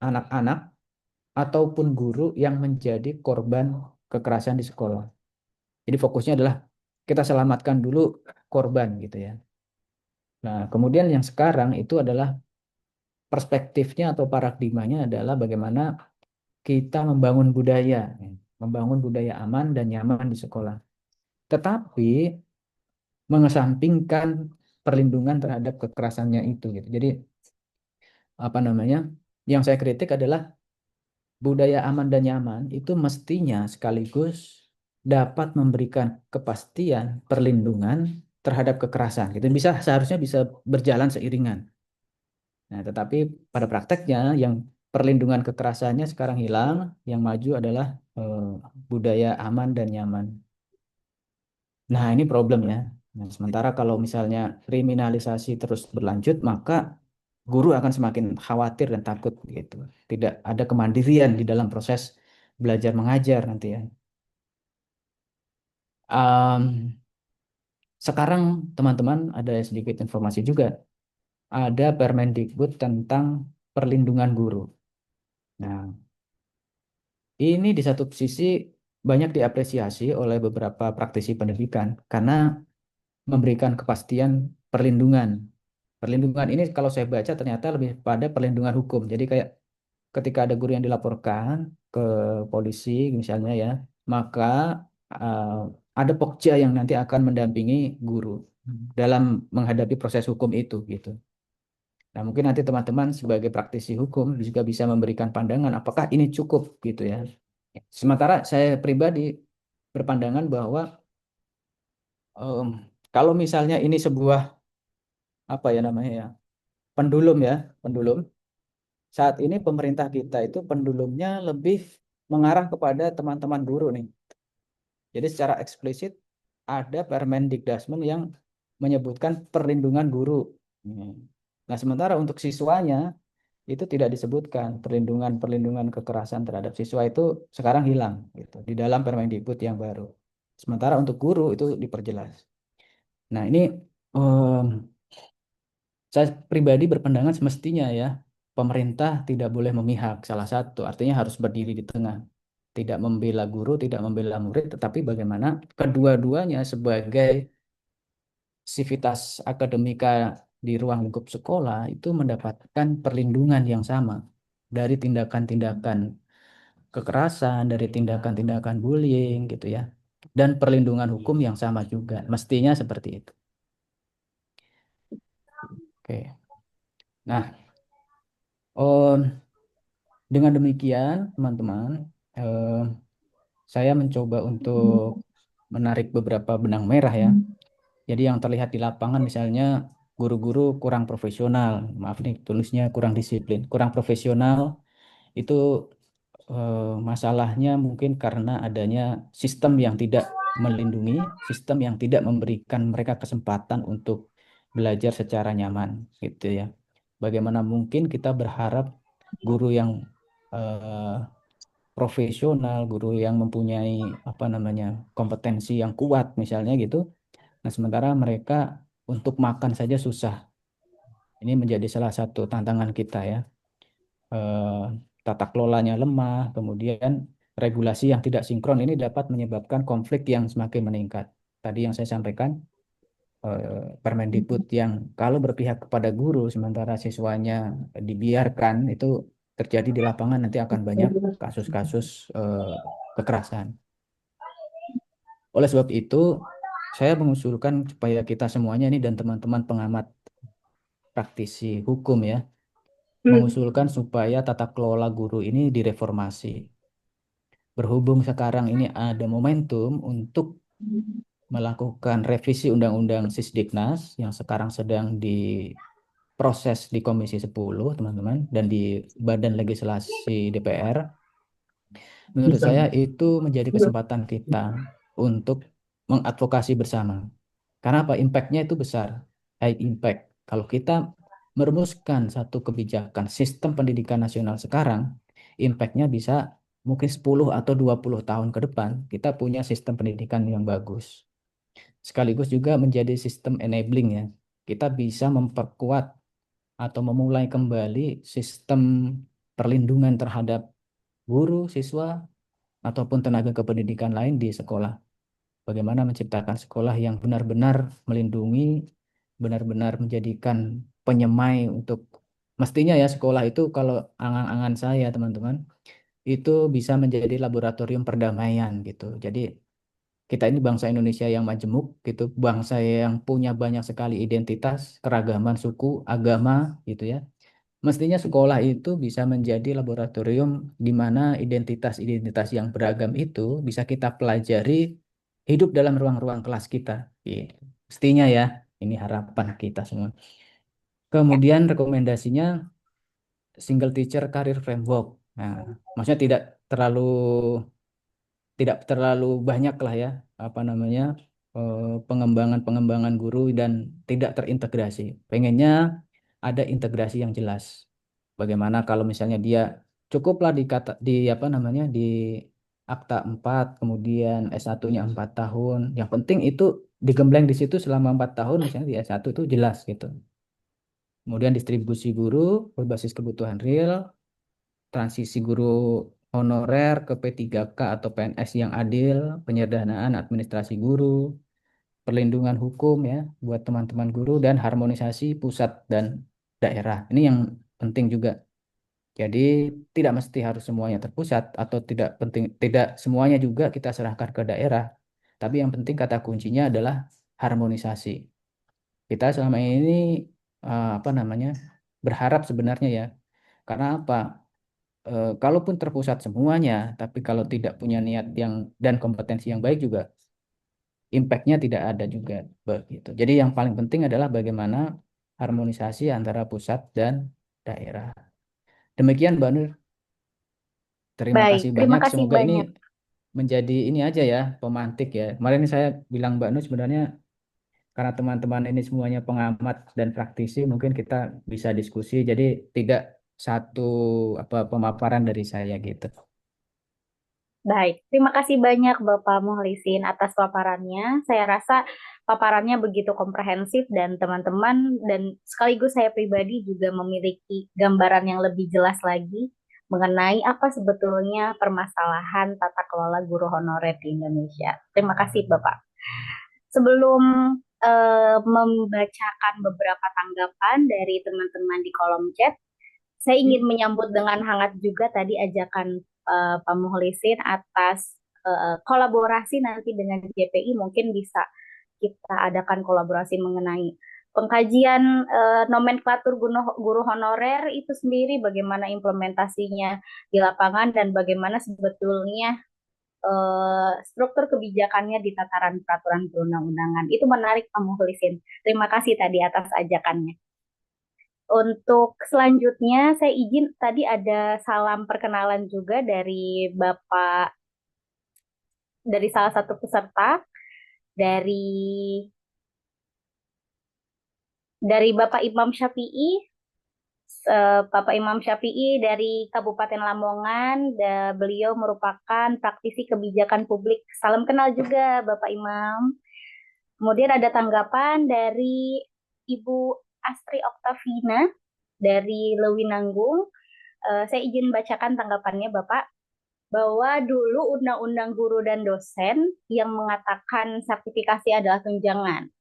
anak-anak ataupun guru yang menjadi korban kekerasan di sekolah. Jadi fokusnya adalah kita selamatkan dulu korban gitu ya. Nah, kemudian yang sekarang itu adalah perspektifnya atau paradigmanya adalah bagaimana kita membangun budaya aman dan nyaman di sekolah. Tetapi mengesampingkan perlindungan terhadap kekerasannya itu gitu. Jadi apa namanya? Yang saya kritik adalah budaya aman dan nyaman itu mestinya sekaligus dapat memberikan kepastian perlindungan terhadap kekerasan. Gitu. Seharusnya bisa berjalan seiringan. Nah, tetapi pada prakteknya yang perlindungan kekerasannya sekarang hilang, yang maju adalah eh, budaya aman dan nyaman. Nah, ini problemnya. Nah, sementara kalau misalnya kriminalisasi terus berlanjut, maka guru akan semakin khawatir dan takut gitu. Tidak ada kemandirian di dalam proses belajar mengajar nanti ya. Am, Sekarang teman-teman ada sedikit informasi juga. Ada Permendikbud tentang perlindungan guru. Nah, ini di satu sisi banyak diapresiasi oleh beberapa praktisi pendidikan karena memberikan kepastian perlindungan. Perlindungan ini kalau saya baca ternyata lebih pada perlindungan hukum. Jadi kayak ketika ada guru yang dilaporkan ke polisi misalnya ya, maka uh, ada pokja yang nanti akan mendampingi guru dalam menghadapi proses hukum itu gitu. Nah, mungkin nanti teman-teman sebagai praktisi hukum juga bisa memberikan pandangan apakah ini cukup gitu ya. Sementara saya pribadi berpandangan bahwa em, kalau misalnya ini sebuah apa ya namanya ya, pendulum ya, pendulum. Saat ini pemerintah kita itu pendulumnya lebih mengarah kepada teman-teman guru nih. Jadi secara eksplisit ada Permendikdasmen yang menyebutkan perlindungan guru. Hmm. Nah, sementara untuk siswanya itu tidak disebutkan perlindungan kekerasan terhadap siswa itu sekarang hilang gitu di dalam Permendikbud yang baru. Sementara untuk guru itu diperjelas. Nah, ini em, saya pribadi berpandangan semestinya ya pemerintah tidak boleh memihak salah satu, artinya harus berdiri di tengah. Tidak membela guru, tidak membela murid, tetapi bagaimana kedua-duanya sebagai sivitas akademika di ruang lingkup sekolah itu mendapatkan perlindungan yang sama dari tindakan-tindakan kekerasan, dari tindakan-tindakan bullying gitu ya. Dan perlindungan hukum yang sama juga. Mestinya seperti itu. Oke. Nah, oh, dengan demikian, teman-teman, eh, saya mencoba untuk menarik beberapa benang merah ya. Jadi yang terlihat di lapangan misalnya guru-guru kurang profesional. Maaf nih, tulisnya kurang disiplin, kurang profesional. Itu masalahnya mungkin karena adanya sistem yang tidak melindungi, sistem yang tidak memberikan mereka kesempatan untuk belajar secara nyaman, gitu ya. Bagaimana mungkin kita berharap guru yang eh, profesional, guru yang mempunyai apa namanya kompetensi yang kuat, misalnya gitu. Nah, sementara mereka untuk makan saja susah. Ini menjadi salah satu tantangan kita ya. eh, Tata kelolanya lemah, kemudian regulasi yang tidak sinkron ini dapat menyebabkan konflik yang semakin meningkat. Tadi yang saya sampaikan, Permendikbud yang kalau berpihak kepada guru sementara siswanya dibiarkan, itu terjadi di lapangan, nanti akan banyak kasus-kasus kekerasan. Oleh sebab itu, saya mengusulkan supaya kita semuanya ini dan teman-teman pengamat praktisi hukum ya, mengusulkan supaya tata kelola guru ini direformasi. Berhubung sekarang ini ada momentum untuk melakukan revisi Undang-Undang Sisdiknas yang sekarang sedang diproses di Komisi 10, teman-teman, dan di Badan Legislasi DPR. Menurut saya itu menjadi kesempatan kita untuk mengadvokasi bersama. Karena apa? Impact-nya itu besar, high impact. Kalau kita merumuskan satu kebijakan sistem pendidikan nasional sekarang, impact-nya bisa mungkin 10 atau 20 tahun ke depan, kita punya sistem pendidikan yang bagus. Sekaligus juga menjadi sistem enabling ya. Kita bisa memperkuat atau memulai kembali sistem perlindungan terhadap guru, siswa, ataupun tenaga kependidikan lain di sekolah. Bagaimana menciptakan sekolah yang benar-benar melindungi, benar-benar menjadikan penyemai untuk mestinya ya sekolah itu kalau angan-angan saya teman-teman itu bisa menjadi laboratorium perdamaian gitu. Jadi kita ini bangsa Indonesia yang majemuk gitu, bangsa yang punya banyak sekali identitas, keragaman suku, agama gitu ya. Mestinya sekolah itu bisa menjadi laboratorium di mana identitas-identitas yang beragam itu bisa kita pelajari hidup dalam ruang-ruang kelas kita. Gitu. Mestinya ya, ini harapan kita semua. Kemudian rekomendasinya single teacher career framework. Nah, maksudnya tidak terlalu banyak lah ya, apa namanya, pengembangan-pengembangan guru dan tidak terintegrasi. Pengennya ada integrasi yang jelas. Bagaimana kalau misalnya dia cukuplah di apa namanya di akta 4 kemudian S1-nya 4 tahun. Yang penting itu digembleng di situ selama 4 tahun misalnya di S1 itu jelas gitu. Kemudian distribusi guru berbasis kebutuhan real, transisi guru honorer ke P3K atau PNS yang adil, penyederhanaan administrasi guru, perlindungan hukum ya buat teman-teman guru dan harmonisasi pusat dan daerah. Ini yang penting juga. Jadi tidak mesti harus semuanya terpusat atau tidak penting tidak semuanya juga kita serahkan ke daerah. Tapi yang penting kata kuncinya adalah harmonisasi. Kita selama ini apa namanya berharap sebenarnya ya. Karena apa? Kalaupun terpusat semuanya, tapi kalau tidak punya niat yang dan kompetensi yang baik juga, impact-nya tidak ada juga begitu. Jadi yang paling penting adalah bagaimana harmonisasi antara pusat dan daerah. Demikian Mbak Nur. Terima Baik, kasih terima banyak. kasih Semoga ini banyak. menjadi ini aja ya, pemantik ya. Kemarin ini saya bilang Mbak Nur sebenarnya karena teman-teman ini semuanya pengamat dan praktisi, mungkin kita bisa diskusi. Jadi tidak satu apa pemaparan dari saya gitu. Baik, terima kasih banyak Bapak Muhlisin atas paparannya. Saya rasa paparannya begitu komprehensif dan teman-teman dan sekaligus saya pribadi juga memiliki gambaran yang lebih jelas lagi mengenai apa sebetulnya permasalahan tata kelola guru honorer di Indonesia. Terima kasih Bapak. Sebelum membacakan beberapa tanggapan dari teman-teman di kolom chat, saya ingin menyambut dengan hangat juga tadi ajakan Pak Muhlisin atas kolaborasi nanti dengan JPI mungkin bisa kita adakan kolaborasi mengenai pengkajian nomenklatur guru honorer itu sendiri, bagaimana implementasinya di lapangan dan bagaimana sebetulnya struktur kebijakannya di tataran peraturan perundang-undangan. Itu menarik Pak Muhlisin. Terima kasih tadi atas ajakannya. Untuk selanjutnya, saya izin tadi ada salam perkenalan juga dari salah satu peserta dari Bapak Imam Syafi'i. Bapak Imam Syafi'i dari Kabupaten Lamongan. Beliau merupakan praktisi kebijakan publik. Salam kenal juga Bapak Imam. Kemudian ada tanggapan dari Ibu Astri Oktavina dari Lewinanggung. Saya izin bacakan tanggapannya Bapak, bahwa dulu Undang-Undang Guru dan Dosen yang mengatakan sertifikasi adalah tunjangan.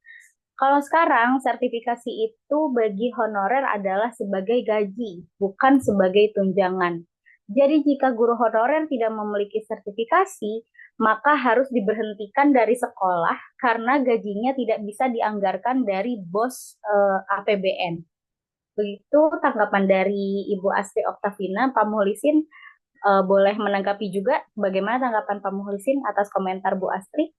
Kalau sekarang sertifikasi itu bagi honorer adalah sebagai gaji, bukan sebagai tunjangan. Jadi jika guru honorer tidak memiliki sertifikasi, maka harus diberhentikan dari sekolah karena gajinya tidak bisa dianggarkan dari bos APBN. Begitu tanggapan dari Ibu Astri Oktavina. Pak Muhlisin boleh menanggapi juga bagaimana tanggapan Pak Muhlisin atas komentar Bu Astri?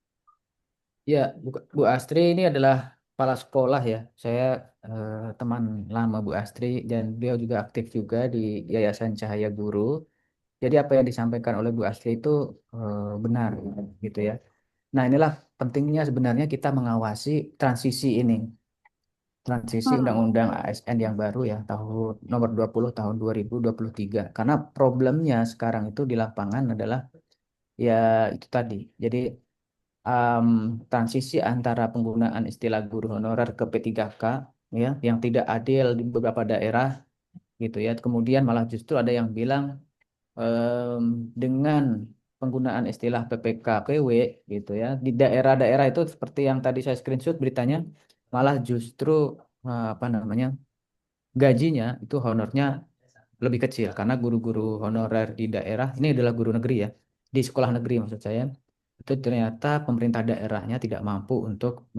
Ya, Bu Astri ini adalah kepala sekolah ya. Saya teman lama Bu Astri dan beliau juga aktif juga di Yayasan Cahaya Guru. Jadi apa yang disampaikan oleh Bu Astri itu benar gitu ya. Nah, inilah pentingnya sebenarnya kita mengawasi transisi ini. Transisi Hmm, Undang-Undang ASN yang baru ya, tahun nomor 20 tahun 2023. Karena problemnya sekarang itu di lapangan adalah ya itu tadi. Jadi um, transisi antara penggunaan istilah guru honorer ke P3K ya yang tidak adil di beberapa daerah gitu ya. Kemudian malah justru ada yang bilang dengan penggunaan istilah PPK PW gitu ya di daerah-daerah itu seperti yang tadi saya screenshot beritanya malah justru apa namanya gajinya itu honornya lebih kecil karena guru-guru honorer di daerah ini adalah guru negeri ya di sekolah negeri maksud saya itu ternyata pemerintah daerahnya tidak mampu untuk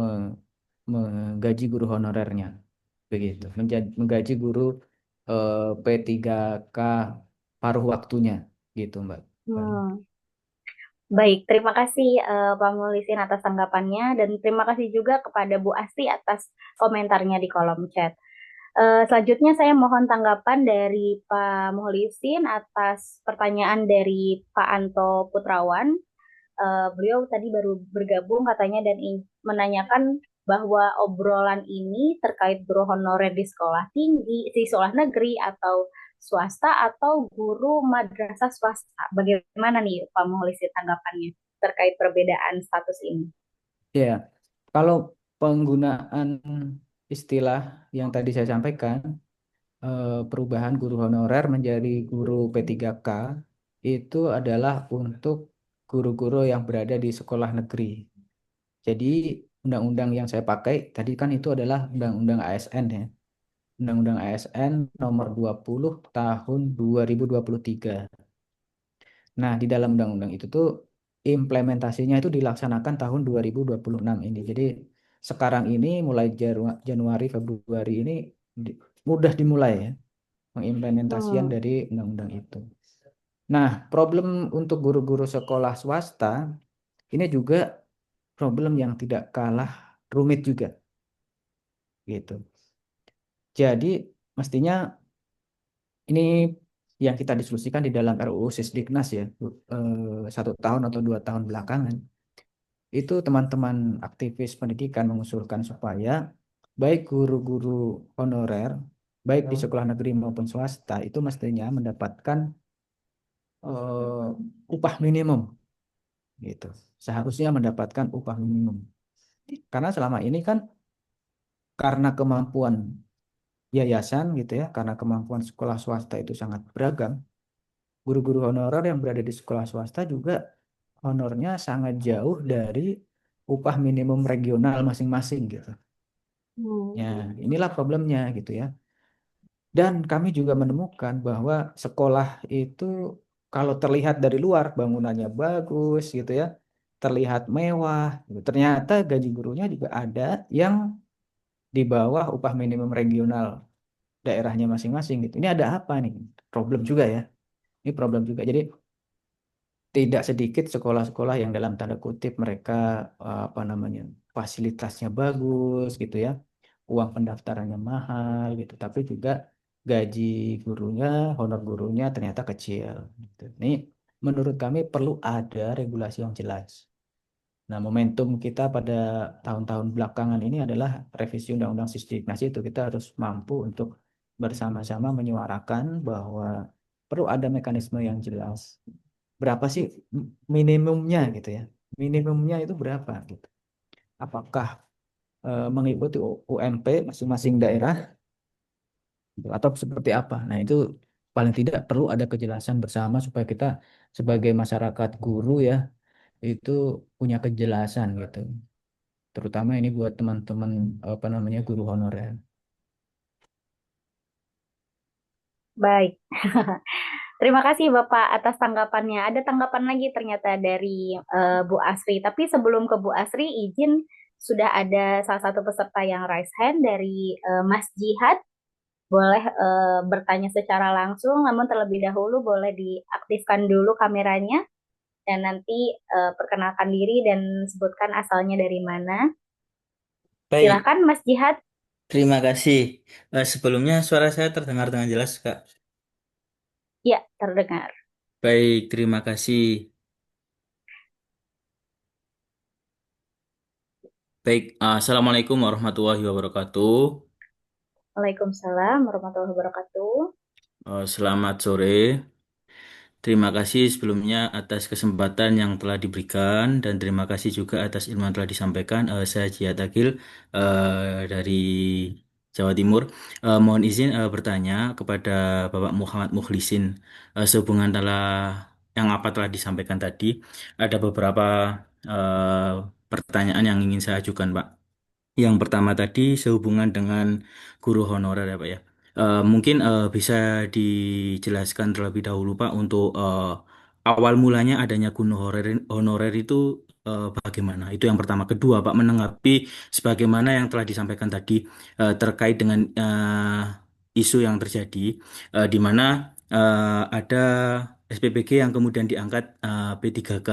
menggaji guru honorernya begitu menggaji guru P3K paruh waktunya gitu Mbak. hmm. Baik, terima kasih Pak Mulisin atas tanggapannya dan terima kasih juga kepada Bu Asti atas komentarnya di kolom chat. Selanjutnya saya mohon tanggapan dari Pak Muhlisin atas pertanyaan dari Pak Anto Putrawan. Beliau tadi baru bergabung katanya dan menanyakan bahwa obrolan ini terkait guru honorer di sekolah tinggi, di sekolah negeri atau swasta atau guru madrasah swasta. Bagaimana nih Pak Muhlisin tanggapannya terkait perbedaan status ini? Ya, kalau penggunaan istilah yang tadi saya sampaikan, perubahan guru honorer menjadi guru P3K itu adalah untuk guru-guru yang berada di sekolah negeri. Jadi undang-undang yang saya pakai tadi kan itu adalah undang-undang ASN ya. Undang-undang ASN nomor 20 tahun 2023. Nah, di dalam undang-undang itu tuh implementasinya itu dilaksanakan tahun 2026 ini. Jadi sekarang ini mulai Januari Februari ini mudah dimulai ya pengimplementasian Hmm, dari undang-undang itu. Nah, problem untuk guru-guru sekolah swasta ini juga problem yang tidak kalah rumit juga gitu. Jadi mestinya ini yang kita diskusikan di dalam RUU Sisdiknas ya 1 tahun atau 2 tahun belakangan itu teman-teman aktivis pendidikan mengusulkan supaya baik guru-guru honorer baik di sekolah negeri maupun swasta itu mestinya mendapatkan upah minimum gitu. Seharusnya mendapatkan upah minimum. Karena selama ini kan karena kemampuan yayasan gitu ya, karena kemampuan sekolah swasta itu sangat beragam, guru-guru honorer yang berada di sekolah swasta juga honornya sangat jauh dari upah minimum regional masing-masing gitu. hmm, Ya, inilah problemnya gitu ya. Dan kami juga menemukan bahwa sekolah itu kalau terlihat dari luar bangunannya bagus gitu ya, terlihat mewah, gitu. Ternyata gaji gurunya juga ada yang di bawah upah minimum regional daerahnya masing-masing gitu. Ini ada apa nih? Problem juga ya. Ini problem juga. Jadi tidak sedikit sekolah-sekolah yang dalam tanda kutip mereka apa namanya fasilitasnya bagus gitu ya, uang pendaftarannya mahal gitu, tapi juga gaji gurunya, honor gurunya ternyata kecil. Gitu. Ini menurut kami perlu ada regulasi yang jelas. Nah, momentum kita pada tahun-tahun belakangan ini adalah revisi Undang-Undang Sistem itu kita harus mampu untuk bersama-sama menyuarakan bahwa perlu ada mekanisme yang jelas. Berapa sih minimumnya gitu ya? Minimumnya itu berapa gitu? Apakah mengikuti UMP masing-masing daerah gitu, atau seperti apa? Nah, itu paling tidak perlu ada kejelasan bersama supaya kita sebagai masyarakat guru ya itu punya kejelasan gitu. Terutama ini buat teman-teman apa namanya guru honorer. Baik. Terima kasih Bapak atas tanggapannya. Ada tanggapan lagi ternyata dari Bu Asri. Tapi sebelum ke Bu Asri, izin sudah ada salah satu peserta yang raise hand dari Mas Jihad. Boleh bertanya secara langsung, namun terlebih dahulu boleh diaktifkan dulu kameranya dan nanti perkenalkan diri dan sebutkan asalnya dari mana. Baik, Silakan Mas Jihad. terima kasih. Sebelumnya suara saya terdengar dengan jelas, Kak. Ya, terdengar. Baik, terima kasih. Baik, Assalamualaikum warahmatullahi wabarakatuh. Waalaikumsalam warahmatullahi wabarakatuh. Selamat sore. Terima kasih sebelumnya atas kesempatan yang telah diberikan dan terima kasih juga atas ilmu yang telah disampaikan. Saya Jihad Agil dari Jawa Timur. Mohon izin bertanya kepada Bapak Muhammad Mukhlisin sehubungan yang apa telah disampaikan tadi. Ada beberapa eh, pertanyaan yang ingin saya ajukan, Pak. Yang pertama tadi sehubungan dengan guru honorer ya Pak ya. Mungkin bisa dijelaskan terlebih dahulu Pak untuk awal mulanya adanya guru honorer itu bagaimana? Itu yang pertama. Kedua Pak menanggapi sebagaimana yang telah disampaikan tadi terkait dengan isu yang terjadi di mana ada SPPG yang kemudian diangkat P3K.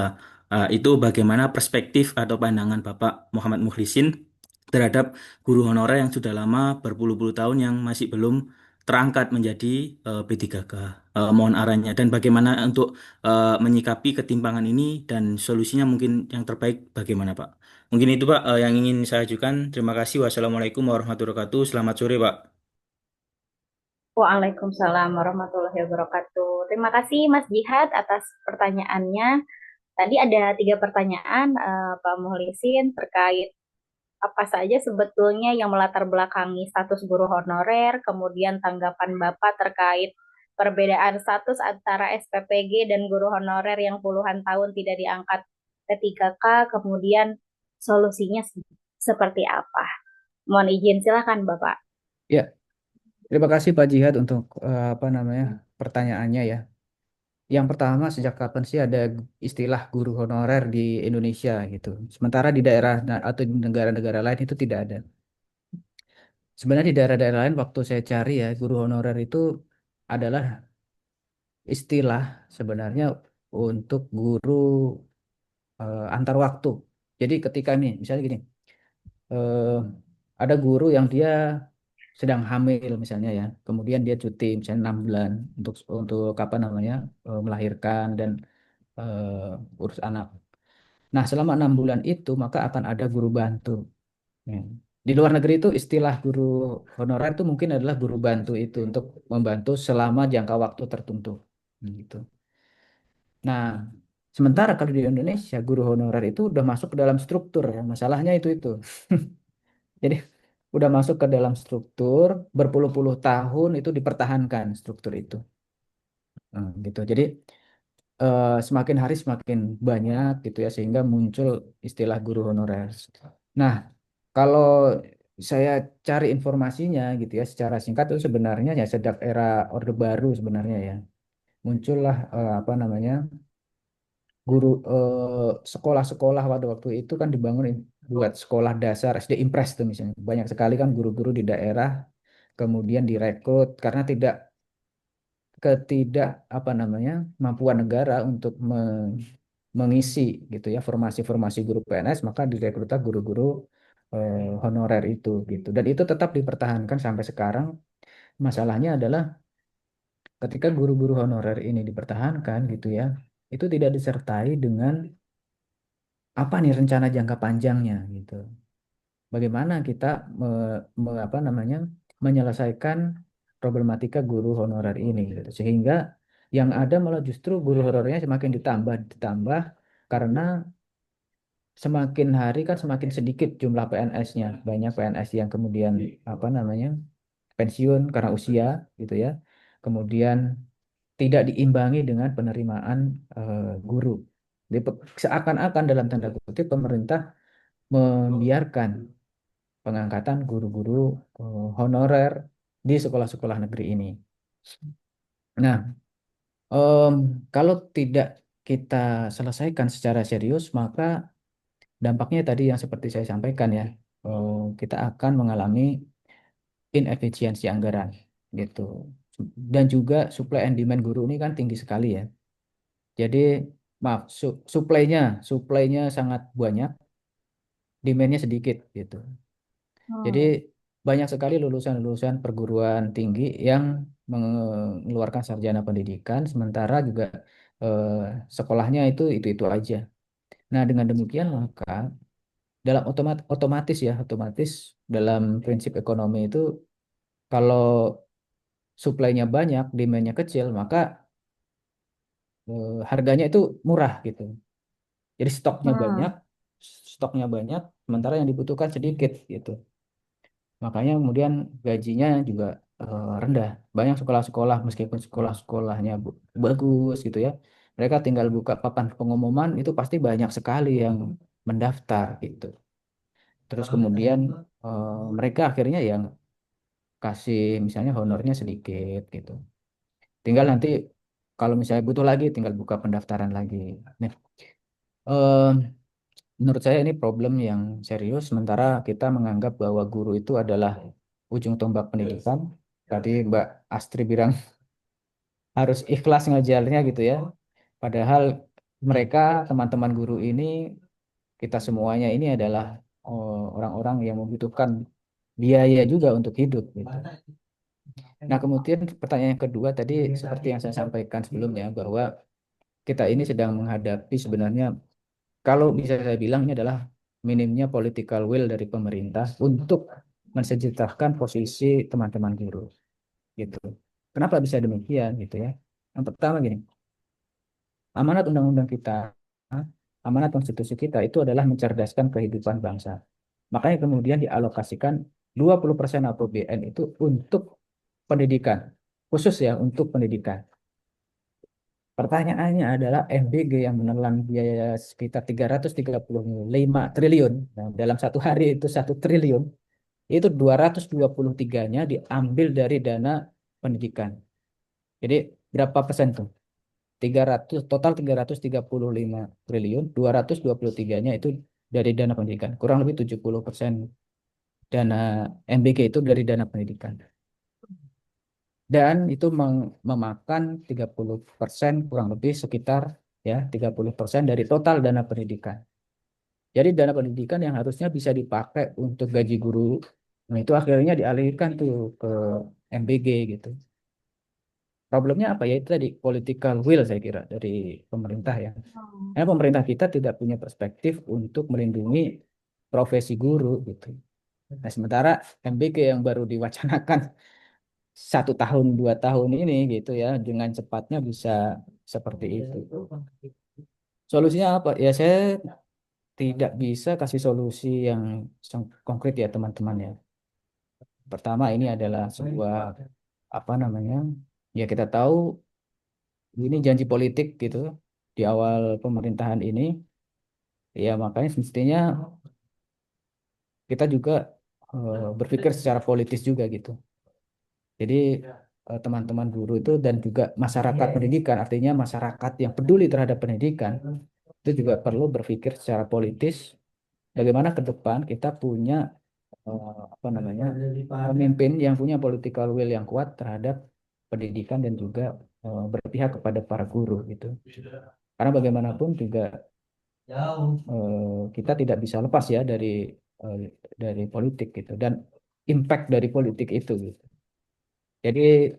Itu bagaimana perspektif atau pandangan Bapak Muhammad Mukhlisin terhadap guru honorer yang sudah lama berpuluh-puluh tahun yang masih belum terangkat menjadi P3K. Mohon arahnya dan bagaimana untuk menyikapi ketimpangan ini dan solusinya mungkin yang terbaik bagaimana Pak? Mungkin itu Pak yang ingin saya ajukan. Terima kasih. Wassalamualaikum warahmatullahi wabarakatuh. Selamat sore Pak. Waalaikumsalam warahmatullahi wabarakatuh. Terima kasih Mas Jihad atas pertanyaannya. Tadi ada tiga pertanyaan Pak Muhlisin terkait apa saja sebetulnya yang melatar belakangi status guru honorer, kemudian tanggapan Bapak terkait perbedaan status antara SPPG dan guru honorer yang puluhan tahun tidak diangkat P3K, kemudian solusinya seperti apa? Mohon izin, silakan Bapak. Ya, terima kasih Pak Jihad untuk apa namanya pertanyaannya ya. Yang pertama, sejak kapan sih ada istilah guru honorer di Indonesia gitu? Sementara di daerah atau di negara-negara lain itu tidak ada. Sebenarnya di daerah-daerah lain waktu saya cari ya, guru honorer itu adalah istilah sebenarnya untuk guru antar waktu. Jadi ketika nih, misalnya gini, eh, ada guru yang dia sedang hamil misalnya ya, kemudian dia cuti misalnya 6 bulan untuk apa namanya melahirkan dan urus anak. Nah, selama 6 bulan itu maka akan ada guru bantu. Ya. Di luar negeri itu istilah guru honorer itu mungkin adalah guru bantu itu untuk membantu selama jangka waktu tertentu. Gitu. Nah, sementara kalau di Indonesia guru honorer itu udah masuk ke dalam struktur ya. Masalahnya itu. Jadi udah masuk ke dalam struktur berpuluh-puluh tahun itu dipertahankan struktur itu. Gitu. Jadi semakin hari semakin banyak gitu ya sehingga muncul istilah guru honorer. Nah, kalau saya cari informasinya gitu ya secara singkat itu sebenarnya ya sejak era Orde Baru sebenarnya ya muncullah apa namanya guru sekolah-sekolah pada waktu itu kan dibangun buat sekolah dasar SD Impres tuh misalnya banyak sekali kan guru-guru di daerah kemudian direkrut karena tidak ketidak apa namanya mampuan negara untuk mengisi gitu ya formasi-formasi guru PNS, maka direkrutlah guru-guru honorer itu gitu. Dan itu tetap dipertahankan sampai sekarang. Masalahnya adalah ketika guru-guru honorer ini dipertahankan gitu ya, itu tidak disertai dengan apa nih rencana jangka panjangnya gitu. Bagaimana kita apa namanya menyelesaikan problematika guru honorer ini gitu. Sehingga yang ada malah justru guru honorernya semakin ditambah karena semakin hari kan semakin sedikit jumlah PNS-nya. Banyak PNS yang kemudian apa namanya pensiun karena usia gitu ya. Kemudian tidak diimbangi dengan penerimaan guru. Jadi, seakan-akan dalam tanda kutip pemerintah membiarkan pengangkatan guru-guru honorer di sekolah-sekolah negeri ini. Nah, em, kalau tidak kita selesaikan secara serius, maka dampaknya tadi yang seperti saya sampaikan ya, kita akan mengalami inefisiensi anggaran gitu. Dan juga supply and demand guru ini kan tinggi sekali ya. Jadi maaf, suplainya sangat banyak, demandnya sedikit gitu. Jadi Hmm. banyak sekali lulusan-lulusan perguruan tinggi yang mengeluarkan sarjana pendidikan, sementara juga eh, sekolahnya itu aja. Nah dengan demikian maka dalam otomatis dalam prinsip ekonomi itu kalau suplainya banyak, demandnya kecil, maka harganya itu murah gitu. Jadi Hmm. stoknya banyak, sementara yang dibutuhkan sedikit gitu. Makanya kemudian gajinya juga rendah. Banyak sekolah-sekolah meskipun sekolah-sekolahnya bagus gitu ya, mereka tinggal buka papan pengumuman itu pasti banyak sekali yang mendaftar gitu. Terus kemudian mereka akhirnya yang kasih misalnya honornya sedikit gitu. Tinggal nanti kalau misalnya butuh lagi tinggal buka pendaftaran lagi. Nah, eh, menurut saya ini problem yang serius, sementara kita menganggap bahwa guru itu adalah ujung tombak pendidikan. Tadi Mbak Astri bilang harus ikhlas ngajarnya gitu ya. Padahal mereka, teman-teman guru ini, kita semuanya ini adalah orang-orang yang membutuhkan biaya juga untuk hidup gitu. Nah, kemudian pertanyaan yang kedua tadi seperti yang saya sampaikan sebelumnya bahwa kita ini sedang menghadapi sebenarnya kalau bisa saya bilang ini adalah minimnya political will dari pemerintah untuk mensejahterakan posisi teman-teman guru gitu. Kenapa bisa demikian gitu ya? Yang pertama gini, amanat undang-undang kita, amanat konstitusi kita itu adalah mencerdaskan kehidupan bangsa. Makanya kemudian dialokasikan 20% APBN itu untuk pendidikan, khusus ya untuk pendidikan. Pertanyaannya adalah MBG yang menelan biaya sekitar 335 triliun. Nah, dalam satu hari itu 1 triliun. Itu 223-nya diambil dari dana pendidikan. Jadi berapa persen tuh? 300, total 335 triliun, 223-nya itu dari dana pendidikan. Kurang lebih 70% dana MBG itu dari dana pendidikan. Dan itu memakan 30% kurang lebih sekitar ya 30% dari total dana pendidikan. Jadi dana pendidikan yang harusnya bisa dipakai untuk gaji guru, nah itu akhirnya dialihkan tuh ke MBG gitu. Problemnya apa ya itu tadi political will saya kira dari pemerintah ya. Hmm. Karena pemerintah kita tidak punya perspektif untuk melindungi profesi guru gitu. Nah sementara MBG yang baru diwacanakan 1 tahun 2 tahun ini gitu ya dengan cepatnya bisa seperti itu. Solusinya apa? Ya saya tidak bisa kasih solusi yang konkret ya teman-teman ya. Pertama ini adalah sebuah apa namanya? Ya kita tahu ini janji politik gitu di awal pemerintahan ini. Ya makanya semestinya kita juga berpikir secara politis juga gitu. Jadi teman-teman guru itu dan juga masyarakat pendidikan, artinya masyarakat yang peduli terhadap pendidikan, itu juga perlu berpikir secara politis. Bagaimana ke depan kita punya apa namanya pemimpin yang punya political will yang kuat terhadap pendidikan dan juga berpihak kepada para guru gitu. Karena bagaimanapun juga kita tidak bisa lepas ya eh, dari politik gitu dan impact dari politik itu gitu. Jadi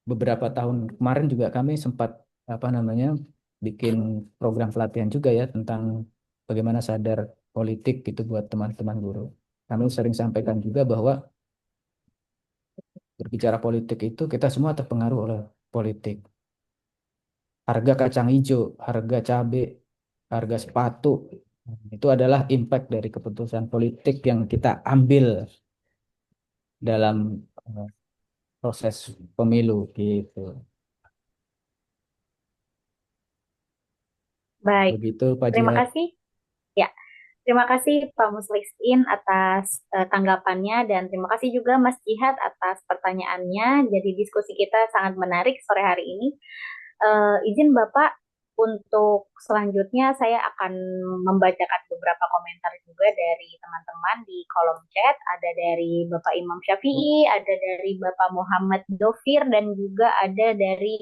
beberapa tahun kemarin juga kami sempat apa namanya bikin program pelatihan juga ya tentang bagaimana sadar politik gitu buat teman-teman guru. Kami sering sampaikan juga bahwa berbicara politik itu kita semua terpengaruh oleh politik. Harga kacang hijau, harga cabai, harga sepatu, itu adalah impact dari keputusan politik yang kita ambil dalam eh, proses pemilu gitu. Baik, Begitu Pak terima Jihad. kasih. Ya, terima kasih Pak Muslisin atas tanggapannya dan terima kasih juga Mas Jihad atas pertanyaannya. Jadi diskusi kita sangat menarik sore hari ini. Izin Bapak untuk selanjutnya saya akan membacakan beberapa komentar juga dari teman-teman di kolom chat. Ada dari Bapak Imam Syafi'i, ada dari Bapak Muhammad Dovir, dan juga ada dari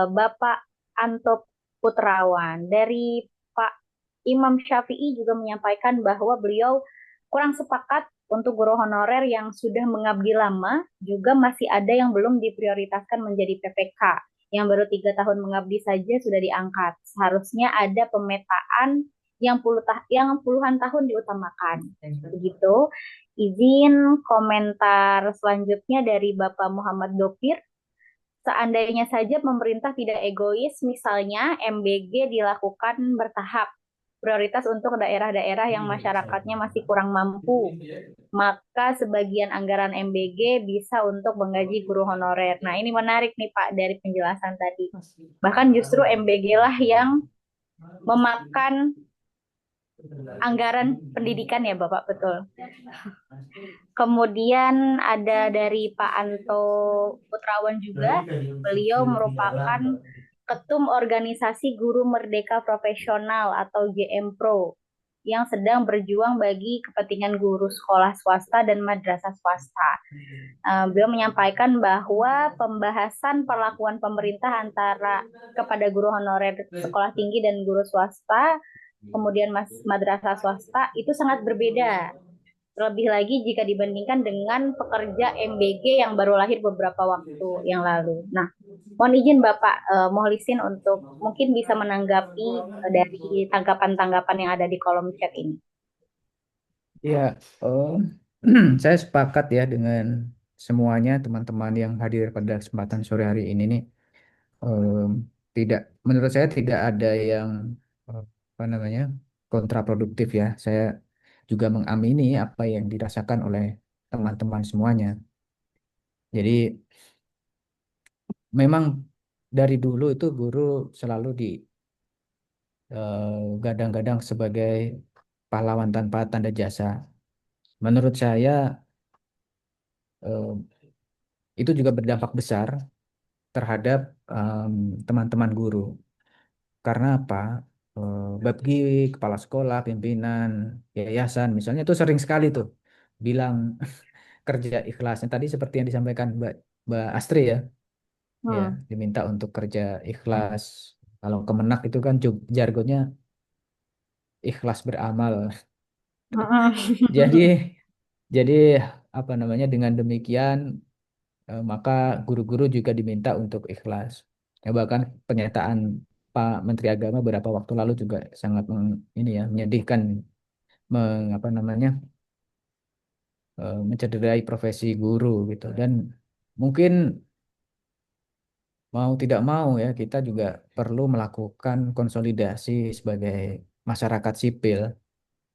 Bapak Anto Putrawan. Dari Pak Imam Syafi'i juga menyampaikan bahwa beliau kurang sepakat untuk guru honorer yang sudah mengabdi lama, juga masih ada yang belum diprioritaskan menjadi PPK. Yang baru 3 tahun mengabdi saja sudah diangkat. Seharusnya ada pemetaan yang puluhan tahun diutamakan. Begitu. Izin komentar selanjutnya dari Bapak Muhammad Dopir. Seandainya saja pemerintah tidak egois, misalnya MBG dilakukan bertahap, prioritas untuk daerah-daerah yang masyarakatnya masih kurang mampu, maka sebagian anggaran MBG bisa untuk menggaji guru honorer. Nah, ini menarik nih Pak dari penjelasan tadi. Bahkan justru MBG lah yang memakan anggaran pendidikan ya Bapak, betul. Kemudian ada dari Pak Anto Putrawan juga, beliau merupakan Ketum Organisasi Guru Merdeka Profesional atau JMPro yang sedang berjuang bagi kepentingan guru sekolah swasta dan madrasah swasta. Beliau menyampaikan bahwa pembahasan perlakuan pemerintah antara kepada guru honorer sekolah tinggi dan guru swasta, kemudian madrasah swasta itu sangat berbeda. Terlebih lagi jika dibandingkan dengan pekerja MBG yang baru lahir beberapa waktu yang lalu. Nah, mohon izin Bapak Mohlisin untuk mungkin bisa menanggapi dari tanggapan-tanggapan yang ada di kolom chat ini. Ya, saya sepakat ya dengan semuanya teman-teman yang hadir pada kesempatan sore hari ini nih. Em, Tidak, menurut saya tidak ada yang eh, apa namanya kontraproduktif ya. Saya juga mengamini apa yang dirasakan oleh teman-teman semuanya. Jadi memang dari dulu itu guru selalu digadang-gadang sebagai pahlawan tanpa tanda jasa. Menurut saya eh, itu juga berdampak besar terhadap teman-teman guru. Karena apa? Bagi kepala sekolah, pimpinan, yayasan, misalnya itu sering sekali tuh bilang kerja ikhlasnya. Tadi seperti yang disampaikan Mbak Astri ya, ya Hmm. diminta untuk kerja ikhlas. Kalau Kemenak itu kan jargonnya ikhlas beramal. Jadi, jadi apa namanya? Dengan demikian maka guru-guru juga diminta untuk ikhlas. Ya, bahkan pernyataan Pak Menteri Agama beberapa waktu lalu juga sangat ini ya menyedihkan, apa namanya mencederai profesi guru gitu. Dan mungkin mau tidak mau ya kita juga perlu melakukan konsolidasi sebagai masyarakat sipil.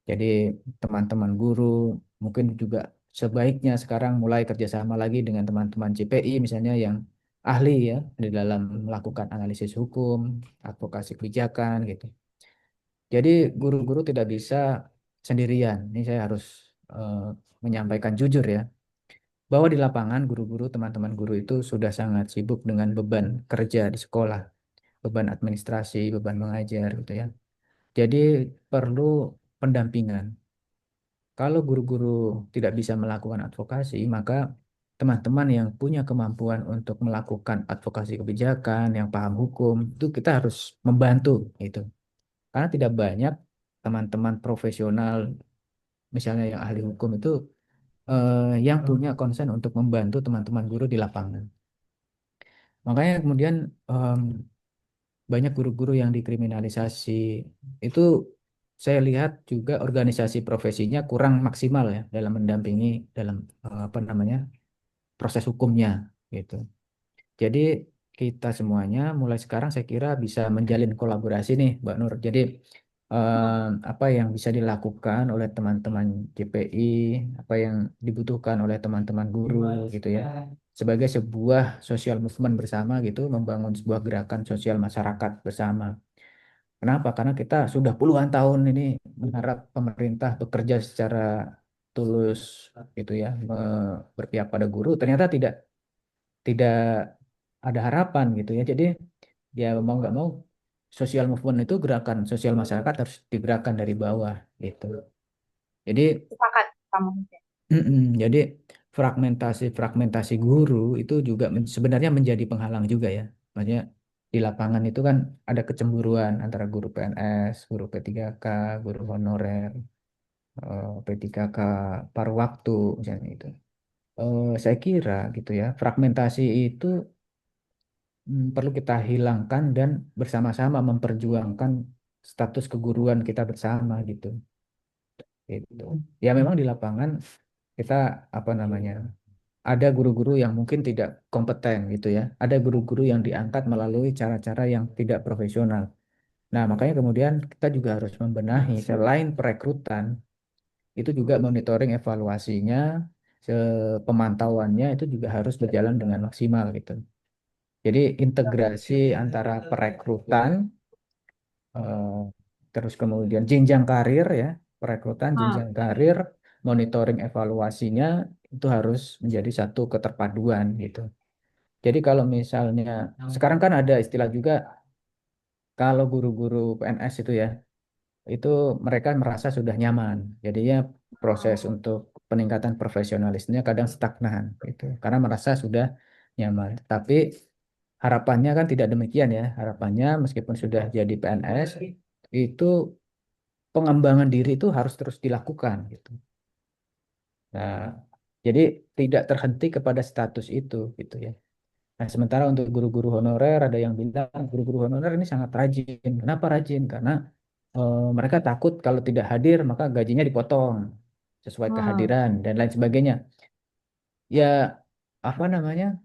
Jadi teman-teman guru mungkin juga sebaiknya sekarang mulai kerjasama lagi dengan teman-teman CPI misalnya yang ahli ya di dalam melakukan analisis hukum, advokasi kebijakan gitu. Jadi guru-guru tidak bisa sendirian. Ini saya harus eh, menyampaikan jujur ya, bahwa di lapangan guru-guru, teman-teman guru itu sudah sangat sibuk dengan beban kerja di sekolah, beban administrasi, beban mengajar gitu ya. Jadi perlu pendampingan. Kalau guru-guru tidak bisa melakukan advokasi, maka teman-teman yang punya kemampuan untuk melakukan advokasi kebijakan, yang paham hukum, itu kita harus membantu itu. Karena tidak banyak teman-teman profesional, misalnya yang ahli hukum itu yang punya concern untuk membantu teman-teman guru di lapangan. Makanya kemudian banyak guru-guru yang dikriminalisasi. Itu saya lihat juga organisasi profesinya kurang maksimal ya dalam mendampingi dalam apa namanya proses hukumnya gitu. Jadi kita semuanya mulai sekarang saya kira bisa menjalin kolaborasi nih, Mbak Nur. Jadi apa yang bisa dilakukan oleh teman-teman JPI, apa yang dibutuhkan oleh teman-teman guru gitu ya, sebagai sebuah social movement bersama gitu, membangun sebuah gerakan sosial masyarakat bersama. Kenapa? Karena kita sudah puluhan tahun ini mengharap pemerintah bekerja secara tulus gitu ya, berpihak pada guru. Ternyata tidak ada harapan gitu ya. Jadi ya mau nggak mau social movement itu gerakan sosial masyarakat harus digerakkan dari bawah gitu. Jadi Sepakat kamu. jadi fragmentasi guru itu juga sebenarnya menjadi penghalang juga ya. Maksudnya di lapangan itu kan ada kecemburuan antara guru PNS, guru P3K, guru honorer, P3K paruh waktu misalnya itu. Saya kira gitu ya, fragmentasi itu perlu kita hilangkan dan bersama-sama memperjuangkan status keguruan kita bersama gitu. Gitu. Ya memang di lapangan kita apa namanya ada guru-guru yang mungkin tidak kompeten gitu ya. Ada guru-guru yang diangkat melalui cara-cara yang tidak profesional. Nah, makanya kemudian kita juga harus membenahi selain perekrutan itu juga monitoring evaluasinya, pemantauannya itu juga harus berjalan dengan maksimal gitu. Jadi integrasi antara perekrutan eh, terus kemudian jenjang karir ya, perekrutan, Hmm, jenjang karir, monitoring evaluasinya itu harus menjadi satu keterpaduan gitu. Jadi kalau misalnya sekarang kan ada istilah juga kalau guru-guru PNS itu ya, itu mereka merasa sudah nyaman. Jadinya proses untuk peningkatan profesionalismenya kadang stagnan gitu. Karena merasa sudah nyaman. Tapi harapannya kan tidak demikian ya. Harapannya meskipun sudah jadi PNS itu pengembangan diri itu harus terus dilakukan gitu. Nah, jadi tidak terhenti kepada status itu gitu ya. Nah, sementara untuk guru-guru honorer ada yang bilang guru-guru honorer ini sangat rajin. Kenapa rajin? Karena mereka takut kalau tidak hadir maka gajinya dipotong sesuai hmm, kehadiran dan lain sebagainya. Ya apa namanya?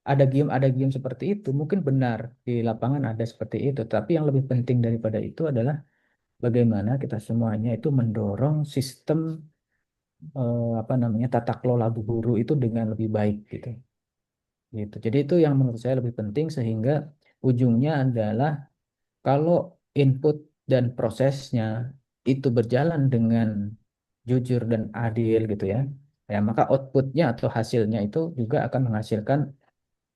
Ada game seperti itu mungkin benar di lapangan ada seperti itu. Tapi yang lebih penting daripada itu adalah bagaimana kita semuanya itu mendorong sistem apa namanya tata kelola guru itu dengan lebih baik gitu. Gitu. Jadi itu yang menurut saya lebih penting sehingga ujungnya adalah kalau input dan prosesnya itu berjalan dengan jujur dan adil gitu ya, ya maka outputnya atau hasilnya itu juga akan menghasilkan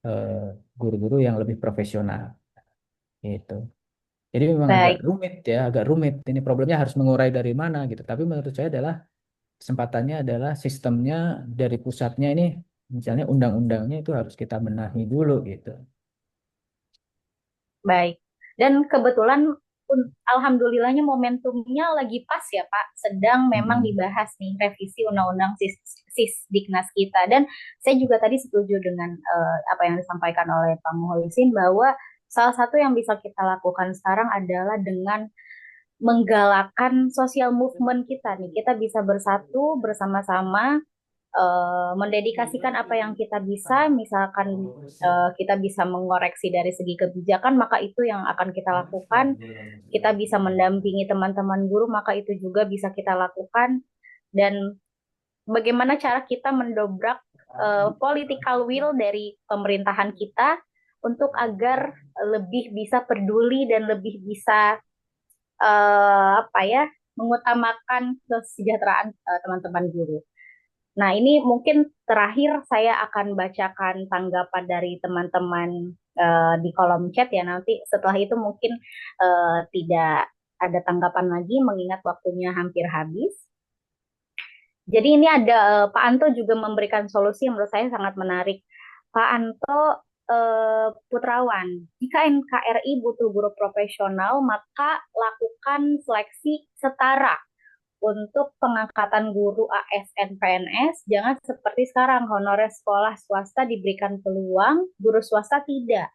eh, guru-guru yang lebih profesional gitu. Jadi memang agak baik. rumit ya, agak rumit. Ini problemnya harus mengurai dari mana gitu. Tapi menurut saya adalah kesempatannya adalah sistemnya dari pusatnya ini, misalnya undang-undangnya itu harus kita benahi dulu gitu. Baik. Dan kebetulan alhamdulillahnya momentumnya lagi pas ya Pak. Sedang memang Mm-mm. dibahas nih revisi undang-undang Sisdiknas kita. Dan saya juga tadi setuju dengan apa yang disampaikan oleh Pak Muhlisin bahwa salah satu yang bisa kita lakukan sekarang adalah dengan menggalakkan sosial movement kita nih. Kita bisa bersatu bersama-sama mendedikasikan apa yang kita bisa, misalkan kita bisa mengoreksi dari segi kebijakan, maka itu yang akan kita lakukan. Kita bisa mendampingi teman-teman guru, maka itu juga bisa kita lakukan. Dan bagaimana cara kita mendobrak political will dari pemerintahan kita untuk agar lebih bisa peduli dan lebih bisa apa ya mengutamakan kesejahteraan teman-teman guru. Nah, ini mungkin terakhir saya akan bacakan tanggapan dari teman-teman di kolom chat ya. Nanti setelah itu mungkin tidak ada tanggapan lagi mengingat waktunya hampir habis. Jadi ini ada Pak Anto juga memberikan solusi yang menurut saya sangat menarik. Pak Anto Putrawan, jika NKRI butuh guru profesional, maka lakukan seleksi setara untuk pengangkatan guru ASN PNS. Jangan seperti sekarang, honorer sekolah swasta diberikan peluang, guru swasta tidak.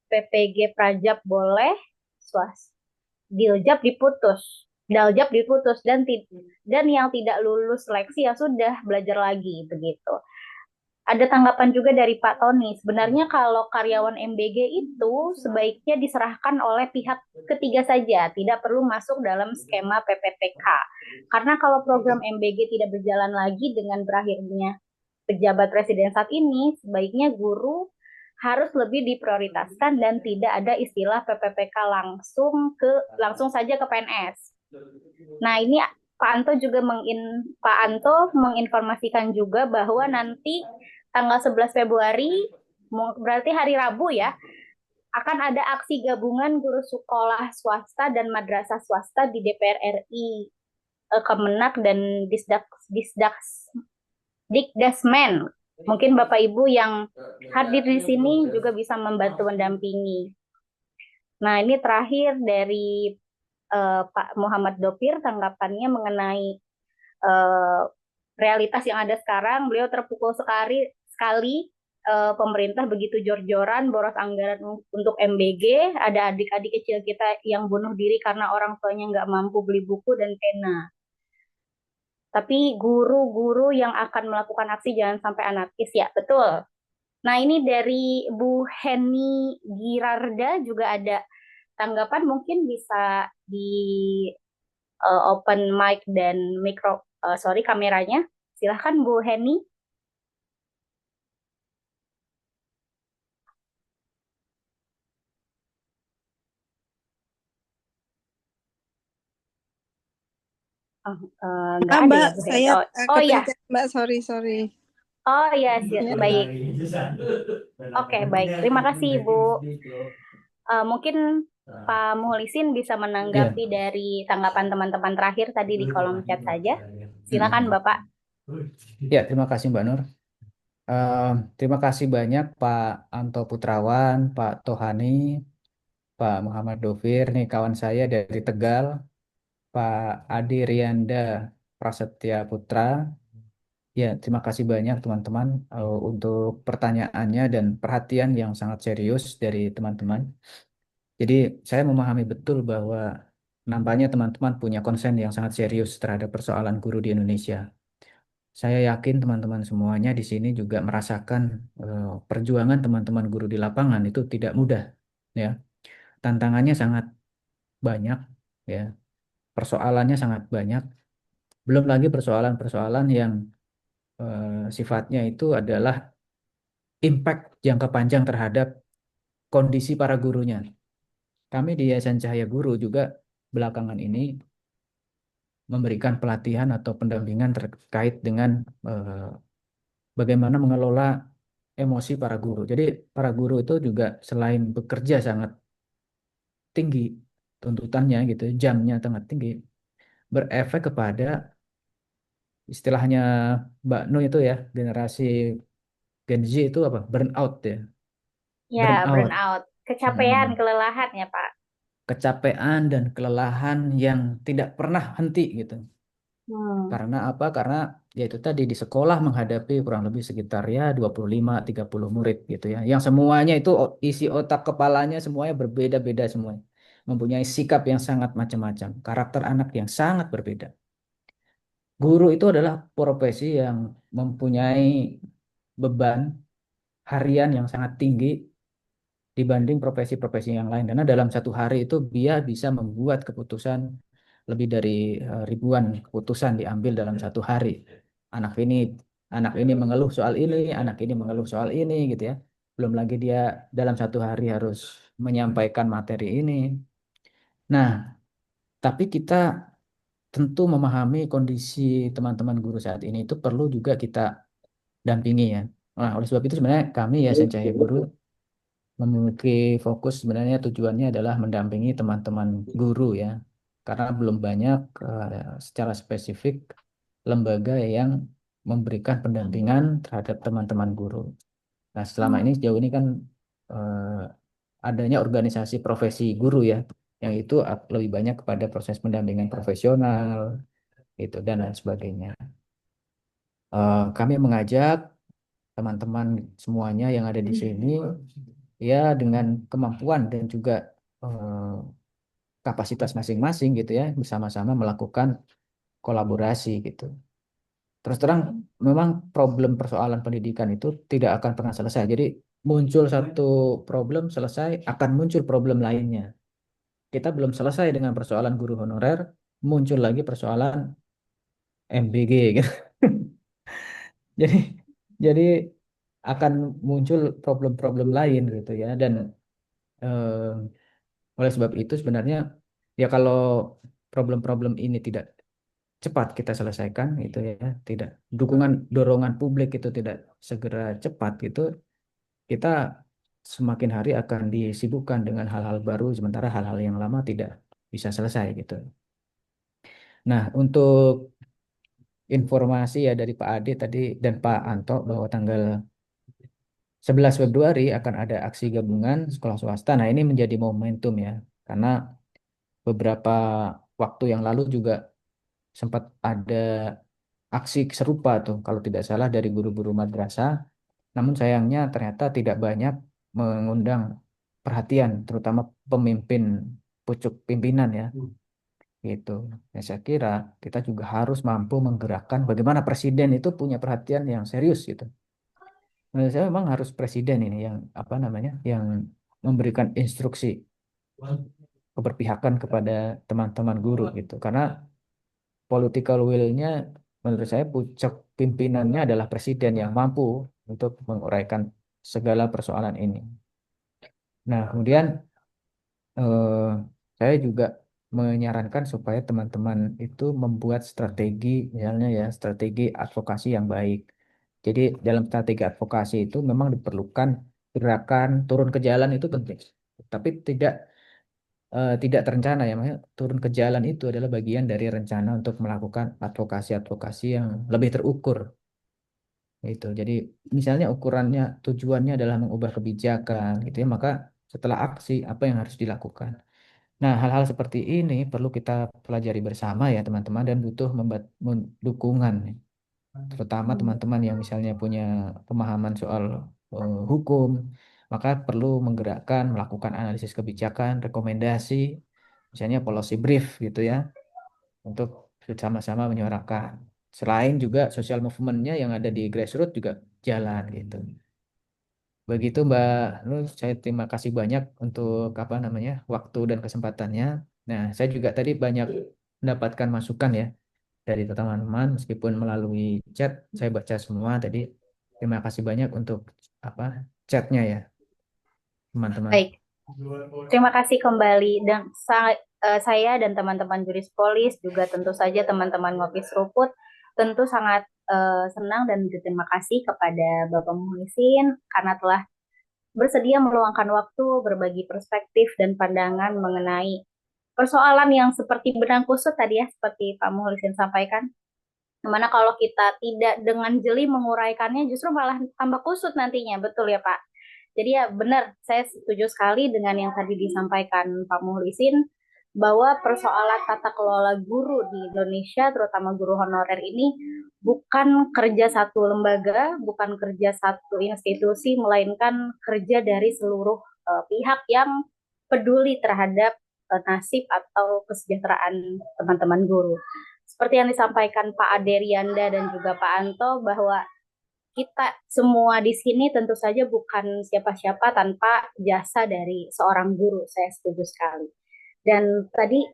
PPG Prajab boleh, swasta Diljab diputus, Daljab diputus dan yang tidak lulus seleksi ya sudah belajar lagi begitu. Ada tanggapan juga dari Pak Tony. Sebenarnya kalau karyawan MBG itu sebaiknya diserahkan oleh pihak ketiga saja, tidak perlu masuk dalam skema PPTK. Karena kalau program MBG tidak berjalan lagi dengan berakhirnya pejabat presiden saat ini, sebaiknya guru harus lebih diprioritaskan dan tidak ada istilah PPPK langsung saja ke PNS. Nah, ini Pak Anto menginformasikan juga bahwa nanti tanggal 11 Februari berarti hari Rabu ya, akan ada aksi gabungan guru sekolah swasta dan madrasah swasta di DPR RI, Kemenak dan Dikdasmen. Mungkin Bapak Ibu yang hadir di sini juga bisa membantu mendampingi. Nah, ini terakhir dari Pak Muhammad Dopir tanggapannya mengenai uh, realitas yang ada sekarang. Beliau terpukul sekali pemerintah begitu jor-joran boros anggaran untuk MBG. Ada adik-adik kecil kita yang bunuh diri karena orang tuanya nggak mampu beli buku dan pena. Tapi guru-guru yang akan melakukan aksi jangan sampai anarkis ya, betul. Nah, ini dari Bu Heni Girarda juga ada tanggapan, mungkin bisa di open mic dan kameranya. Silahkan Bu Heni. Nggak ada Mbak, ya Bu Heni. saya Oh ya, kepencet Mbak, sorry. oh ya, Ya. baik. Oke, baik. Terima kasih Bu. Mungkin Pak Muhlisin bisa Ya, menanggapi dari tanggapan teman-teman terakhir tadi di kolom chat saja. Silakan Bapak. ya, terima kasih Mbak Nur. Terima kasih banyak Pak Anto Putrawan, Pak Tohani, Pak Muhammad Dovir, nih kawan saya dari Tegal, Pak Adi Rianda Prasetya Putra. Ya, terima kasih banyak teman-teman untuk pertanyaannya dan perhatian yang sangat serius dari teman-teman. Jadi saya memahami betul bahwa nampaknya teman-teman punya konsen yang sangat serius terhadap persoalan guru di Indonesia. Saya yakin teman-teman semuanya di sini juga merasakan perjuangan teman-teman guru di lapangan itu tidak mudah, ya. Tantangannya sangat banyak, ya. Persoalannya sangat banyak. Belum lagi persoalan-persoalan yang sifatnya itu adalah impact jangka panjang terhadap kondisi para gurunya. Kami di Yayasan Cahaya Guru juga belakangan ini memberikan pelatihan atau pendampingan terkait dengan bagaimana mengelola emosi para guru. Jadi para guru itu juga selain bekerja sangat tinggi tuntutannya gitu, jamnya sangat tinggi, berefek kepada istilahnya Mbak Nu itu ya, generasi Gen Z itu apa? Burnout ya. Ya, Burnout. burnout. Kecapean, Hmm. kelelahan ya Pak. Kecapean dan kelelahan yang tidak pernah henti gitu. Hmm. Karena apa? Karena yaitu tadi di sekolah menghadapi kurang lebih sekitar ya 25-30 murid gitu ya. Yang semuanya itu isi otak kepalanya semuanya berbeda-beda semuanya. Mempunyai sikap yang sangat macam-macam, karakter anak yang sangat berbeda. Guru itu adalah profesi yang mempunyai beban harian yang sangat tinggi dibanding profesi-profesi yang lain. Karena dalam satu hari itu dia bisa membuat keputusan lebih dari ribuan keputusan diambil dalam satu hari. Anak ini anak ini mengeluh soal ini, anak ini mengeluh soal ini gitu ya. Belum lagi dia dalam satu hari harus menyampaikan materi ini. Nah, tapi kita tentu memahami kondisi teman-teman guru saat ini itu perlu juga kita dampingi ya. Nah, oleh sebab itu sebenarnya kami ya Cahaya Guru memiliki fokus sebenarnya tujuannya adalah mendampingi teman-teman guru ya. Karena belum banyak secara spesifik lembaga yang memberikan pendampingan terhadap teman-teman guru. Nah, selama ini sejauh ini kan eh, adanya organisasi profesi guru ya, yang itu lebih banyak kepada proses pendampingan profesional gitu dan lain sebagainya. Kami mengajak teman-teman semuanya yang ada di sini ya dengan kemampuan dan juga eh, kapasitas masing-masing gitu ya, bersama-sama melakukan kolaborasi gitu. Terus terang memang problem persoalan pendidikan itu tidak akan pernah selesai. Jadi muncul satu problem selesai akan muncul problem lainnya. Kita belum selesai dengan persoalan guru honorer, muncul lagi persoalan MBG gitu. Jadi jadi akan muncul problem-problem lain gitu ya. Dan oleh sebab itu sebenarnya ya kalau problem-problem ini tidak cepat kita selesaikan gitu ya, tidak dorongan publik itu tidak segera cepat gitu, kita semakin hari akan disibukkan dengan hal-hal baru sementara hal-hal yang lama tidak bisa selesai gitu. Nah, untuk informasi ya dari Pak Ade tadi dan Pak Anto bahwa tanggal 11 Februari akan ada aksi gabungan sekolah swasta. Nah, ini menjadi momentum ya, karena beberapa waktu yang lalu juga sempat ada aksi serupa tuh, kalau tidak salah dari guru-guru madrasah. Namun sayangnya ternyata tidak banyak mengundang perhatian, terutama pemimpin pucuk pimpinan ya. Gitu. Ya, saya kira kita juga harus mampu menggerakkan bagaimana presiden itu punya perhatian yang serius gitu. Menurut saya memang harus presiden ini yang apa namanya, yang memberikan instruksi keberpihakan kepada teman-teman guru gitu. Karena political will-nya menurut saya pucuk pimpinannya adalah presiden yang mampu untuk menguraikan segala persoalan ini. Nah, kemudian eh, saya juga menyarankan supaya teman-teman itu membuat strategi, misalnya ya, strategi advokasi yang baik. Jadi dalam strategi advokasi itu memang diperlukan gerakan turun ke jalan itu penting, tapi tidak terencana ya. Maksudnya turun ke jalan itu adalah bagian dari rencana untuk melakukan advokasi-advokasi yang lebih terukur. Gitu. Jadi misalnya ukurannya tujuannya adalah mengubah kebijakan gitu ya, maka setelah aksi apa yang harus dilakukan. Nah, hal-hal seperti ini perlu kita pelajari bersama ya teman-teman dan butuh dukungan, terutama teman-teman yang misalnya punya pemahaman soal hukum, maka perlu menggerakkan, melakukan analisis kebijakan, rekomendasi, misalnya policy brief gitu ya, untuk sama-sama menyuarakan. Selain juga social movementnya yang ada di grassroots juga jalan gitu. Begitu Mbak Nur, saya terima kasih banyak untuk apa namanya waktu dan kesempatannya. Nah, saya juga tadi banyak mendapatkan masukan ya dari teman-teman, meskipun melalui chat saya baca semua tadi. Terima kasih banyak untuk apa chatnya ya teman-teman. Baik, terima kasih kembali dan saya dan teman-teman Juris Polis juga tentu saja teman-teman Ngopi Seruput tentu sangat senang dan berterima kasih kepada Bapak Muhlisin karena telah bersedia meluangkan waktu berbagi perspektif dan pandangan mengenai persoalan yang seperti benang kusut tadi ya, seperti Pak Muhlisin sampaikan. Dimana kalau kita tidak dengan jeli menguraikannya justru malah tambah kusut nantinya, betul ya Pak? Jadi ya benar, saya setuju sekali dengan yang tadi disampaikan Pak Muhlisin bahwa persoalan tata kelola guru di Indonesia, terutama guru honorer ini, bukan kerja satu lembaga, bukan kerja satu institusi, melainkan kerja dari seluruh pihak yang peduli terhadap nasib atau kesejahteraan teman-teman guru. Seperti yang disampaikan Pak Aderianda dan juga Pak Anto, bahwa kita semua di sini tentu saja bukan siapa-siapa tanpa jasa dari seorang guru. Saya setuju sekali. Dan tadi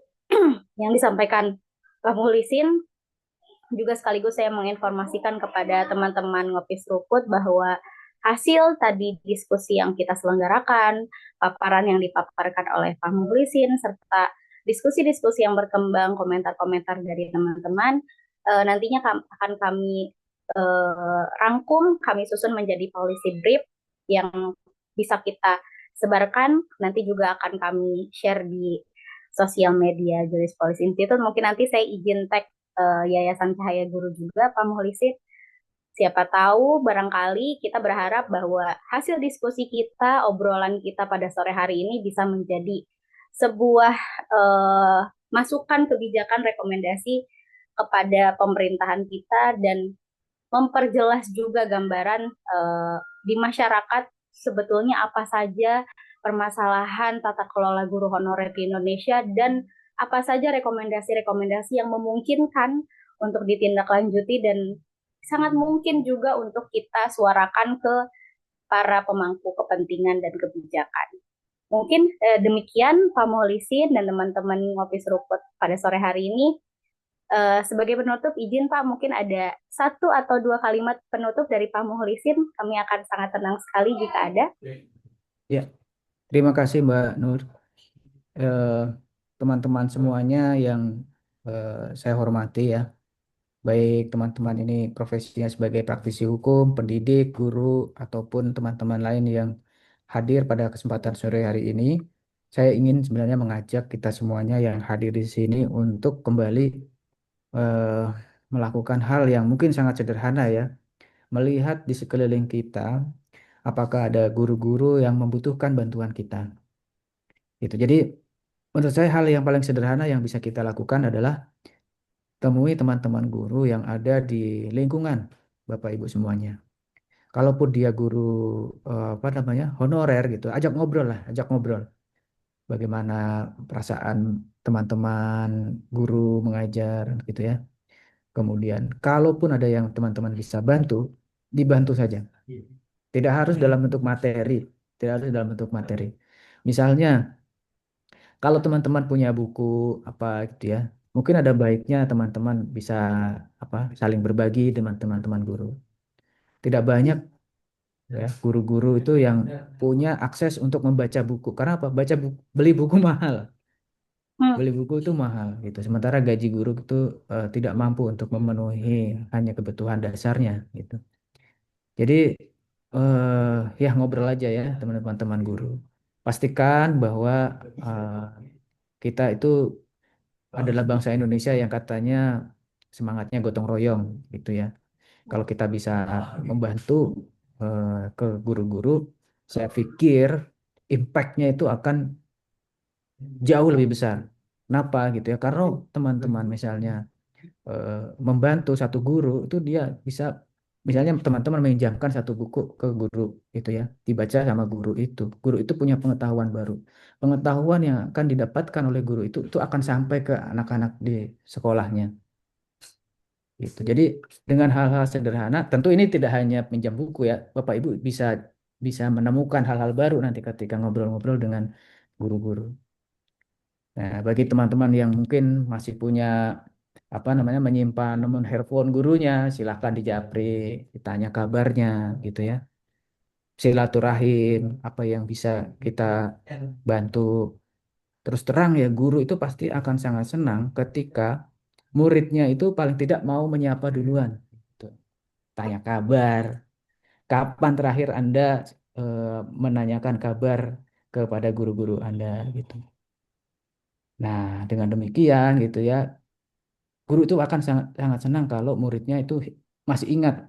yang disampaikan Pak Mulisin juga sekaligus saya menginformasikan kepada teman-teman Ngopi Seruput bahwa hasil tadi diskusi yang kita selenggarakan, paparan yang dipaparkan oleh Pak Mulisin, serta diskusi-diskusi yang berkembang, komentar-komentar dari teman-teman, nantinya akan kami rangkum, kami susun menjadi policy brief yang bisa kita sebarkan. Nanti juga akan kami share di sosial media Juris Policy Institute. Mungkin nanti saya izin tag Yayasan Cahaya Guru juga, Pak Muhlisin. Siapa tahu barangkali kita berharap bahwa hasil diskusi kita, obrolan kita pada sore hari ini bisa menjadi sebuah eh, masukan, kebijakan, rekomendasi kepada pemerintahan kita dan memperjelas juga gambaran di masyarakat sebetulnya apa saja permasalahan tata kelola guru honorer di Indonesia dan apa saja rekomendasi-rekomendasi yang memungkinkan untuk ditindaklanjuti dan sangat mungkin juga untuk kita suarakan ke para pemangku kepentingan dan kebijakan. Mungkin demikian Pak Muhlisin dan teman-teman Ngopi Seruput pada sore hari ini. Sebagai penutup, izin Pak, mungkin ada satu atau dua kalimat penutup dari Pak Muhlisin. Kami akan sangat senang sekali jika ada. Ya, terima kasih Mbak Nur. Eh, Teman-teman semuanya yang saya hormati ya, baik teman-teman ini profesinya sebagai praktisi hukum, pendidik, guru, ataupun teman-teman lain yang hadir pada kesempatan sore hari ini. Saya ingin sebenarnya mengajak kita semuanya yang hadir di sini untuk kembali eh, melakukan hal yang mungkin sangat sederhana ya, melihat di sekeliling kita apakah ada guru-guru yang membutuhkan bantuan kita. Gitu. Jadi menurut saya hal yang paling sederhana yang bisa kita lakukan adalah temui teman-teman guru yang ada di lingkungan Bapak Ibu semuanya. Kalaupun dia guru apa namanya honorer gitu, ajak ngobrol lah, ajak ngobrol. Bagaimana perasaan teman-teman guru mengajar gitu ya. Kemudian, kalaupun ada yang teman-teman bisa bantu, dibantu saja. Tidak harus dalam bentuk materi, tidak harus dalam bentuk materi. Misalnya, kalau teman-teman punya buku apa gitu ya, mungkin ada baiknya teman-teman bisa apa saling berbagi dengan teman-teman guru. Tidak banyak ya guru-guru itu yang punya akses untuk membaca buku. Karena apa? Beli buku mahal. Hmm. Beli buku itu mahal gitu. Sementara gaji guru itu tidak mampu untuk memenuhi hanya kebutuhan dasarnya gitu. Jadi ya ngobrol aja ya teman-teman guru. Pastikan bahwa eh, kita itu adalah bangsa Indonesia yang katanya semangatnya gotong royong gitu ya. Kalau kita bisa membantu ke guru-guru, saya pikir impact-nya itu akan jauh lebih besar. Kenapa gitu ya? Karena teman-teman misalnya membantu satu guru itu dia bisa misalnya teman-teman meminjamkan satu buku ke guru itu ya dibaca sama guru itu punya pengetahuan baru, pengetahuan yang akan didapatkan oleh guru itu akan sampai ke anak-anak di sekolahnya gitu. Jadi dengan hal-hal sederhana tentu ini tidak hanya pinjam buku ya, Bapak Ibu bisa bisa menemukan hal-hal baru nanti ketika ngobrol-ngobrol dengan guru-guru. Nah, bagi teman-teman yang mungkin masih punya apa namanya menyimpan nomor handphone gurunya, silahkan dijapri, ditanya kabarnya gitu ya. Silaturahim, apa yang bisa kita bantu. Terus terang ya, guru itu pasti akan sangat senang ketika muridnya itu paling tidak mau menyapa duluan. Gitu. Tanya kabar, kapan terakhir Anda menanyakan kabar kepada guru-guru Anda gitu. Nah, dengan demikian gitu ya, guru itu akan sangat sangat senang kalau muridnya itu masih ingat.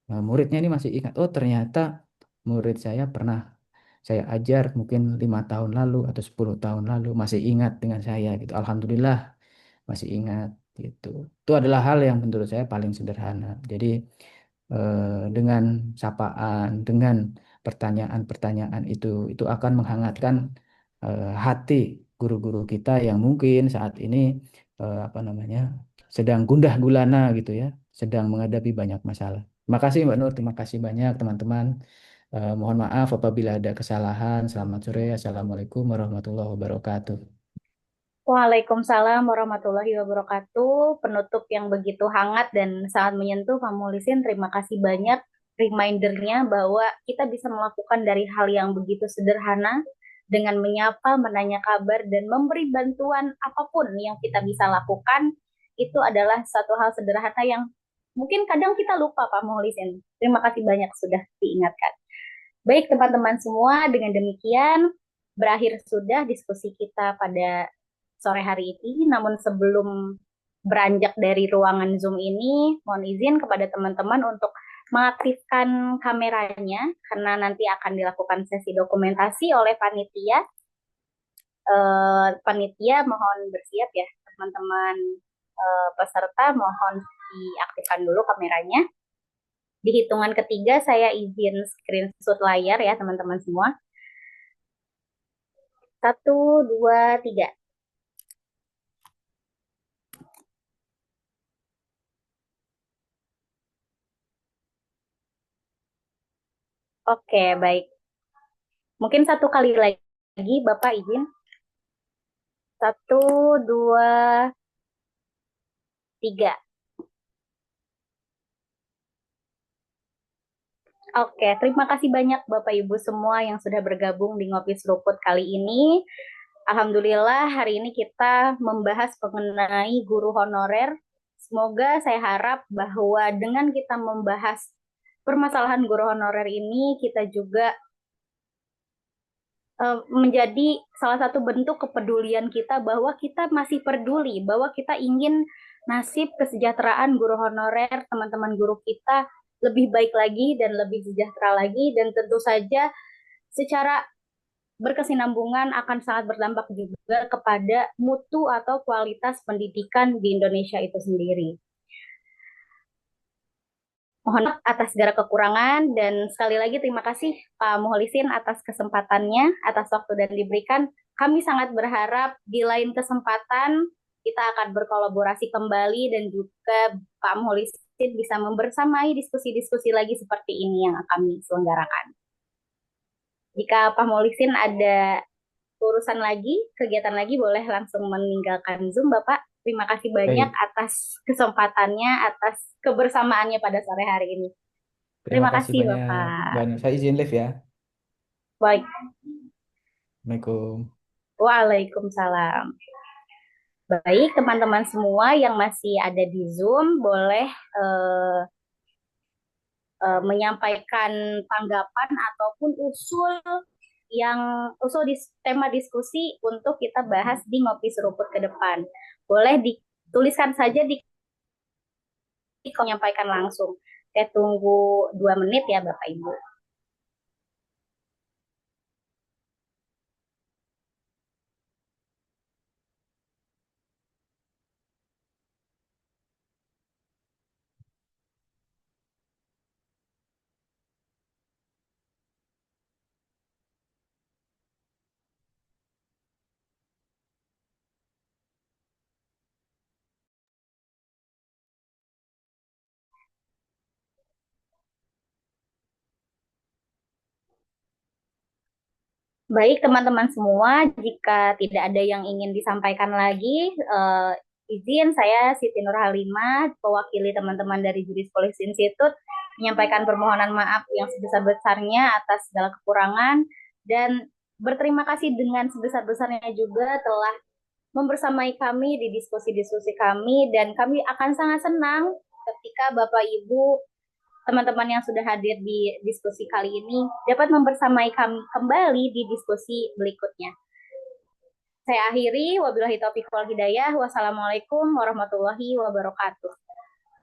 Nah, muridnya ini masih ingat. Oh, ternyata murid saya pernah saya ajar mungkin 5 tahun lalu atau 10 tahun lalu masih ingat dengan saya gitu. Alhamdulillah masih ingat gitu. Itu adalah hal yang menurut saya paling sederhana. Jadi dengan sapaan, dengan pertanyaan-pertanyaan itu akan menghangatkan hati guru-guru kita yang mungkin saat ini apa namanya sedang gundah gulana gitu ya, sedang menghadapi banyak masalah. Terima kasih Mbak Nur, terima kasih banyak teman-teman. Mohon maaf apabila ada kesalahan. Selamat sore, Assalamualaikum warahmatullahi wabarakatuh. Waalaikumsalam warahmatullahi wabarakatuh. Penutup yang begitu hangat dan sangat menyentuh, Pak Muhlisin. Terima kasih banyak remindernya bahwa kita bisa melakukan dari hal yang begitu sederhana dengan menyapa, menanya kabar, dan memberi bantuan apapun yang kita bisa lakukan. Itu adalah satu hal sederhana yang mungkin kadang kita lupa, Pak Muhlisin. Terima kasih banyak sudah diingatkan. Baik teman-teman semua, dengan demikian berakhir sudah diskusi kita pada sore hari ini. Namun sebelum beranjak dari ruangan Zoom ini, mohon izin kepada teman-teman untuk mengaktifkan kameranya karena nanti akan dilakukan sesi dokumentasi oleh panitia. Panitia mohon bersiap ya, teman-teman peserta mohon diaktifkan dulu kameranya. Di hitungan ketiga saya izin screenshot layar ya teman-teman semua. 1, 2, 3. Oke, baik. Mungkin satu kali lagi Bapak izin. 1, 2, 3. Oke, terima kasih banyak Bapak Ibu semua yang sudah bergabung di Ngopi Seruput kali ini. Alhamdulillah hari ini kita membahas mengenai guru honorer. Semoga saya harap bahwa dengan kita membahas permasalahan guru honorer ini, kita juga menjadi salah satu bentuk kepedulian kita bahwa kita masih peduli, bahwa kita ingin nasib kesejahteraan guru honorer, teman-teman guru kita lebih baik lagi dan lebih sejahtera lagi, dan tentu saja secara berkesinambungan akan sangat berdampak juga kepada mutu atau kualitas pendidikan di Indonesia itu sendiri. Mohon maaf atas segala kekurangan dan sekali lagi terima kasih Pak Muhlisin atas kesempatannya, atas waktu dan diberikan. Kami sangat berharap di lain kesempatan kita akan berkolaborasi kembali dan juga Pak Muhlisin bisa membersamai diskusi-diskusi lagi seperti ini yang kami selenggarakan. Jika Pak Muhlisin ada urusan lagi, kegiatan lagi, boleh langsung meninggalkan Zoom, Bapak. Terima kasih banyak Baik, atas kesempatannya, atas kebersamaannya pada sore hari ini. terima Terima kasih kasih, banyak. Bapak. Dan saya izin live ya. Baik. Assalamualaikum. Waalaikumsalam. Baik, teman-teman semua yang masih ada di Zoom, boleh menyampaikan tanggapan ataupun usul di tema diskusi untuk kita bahas di Ngopi Seruput ke depan. Boleh dituliskan saja di menyampaikan langsung. Saya tunggu 2 menit ya Bapak Ibu. Baik teman-teman semua, jika tidak ada yang ingin disampaikan lagi, izin saya Siti Nur Halimah, mewakili teman-teman dari Juris Policy Institute, menyampaikan permohonan maaf yang sebesar-besarnya atas segala kekurangan, dan berterima kasih dengan sebesar-besarnya juga telah membersamai kami di diskusi-diskusi kami, dan kami akan sangat senang ketika Bapak Ibu teman-teman yang sudah hadir di diskusi kali ini dapat membersamai kami kembali di diskusi berikutnya. Saya akhiri, wabillahi taufiq wal hidayah. Wassalamualaikum warahmatullahi wabarakatuh.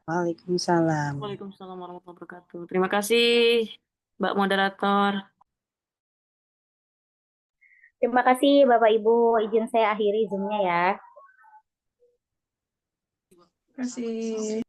Waalaikumsalam. Waalaikumsalam warahmatullahi wabarakatuh. Terima kasih, Mbak Moderator. Terima kasih Bapak Ibu, izin saya akhiri Zoom-nya ya. Terima kasih.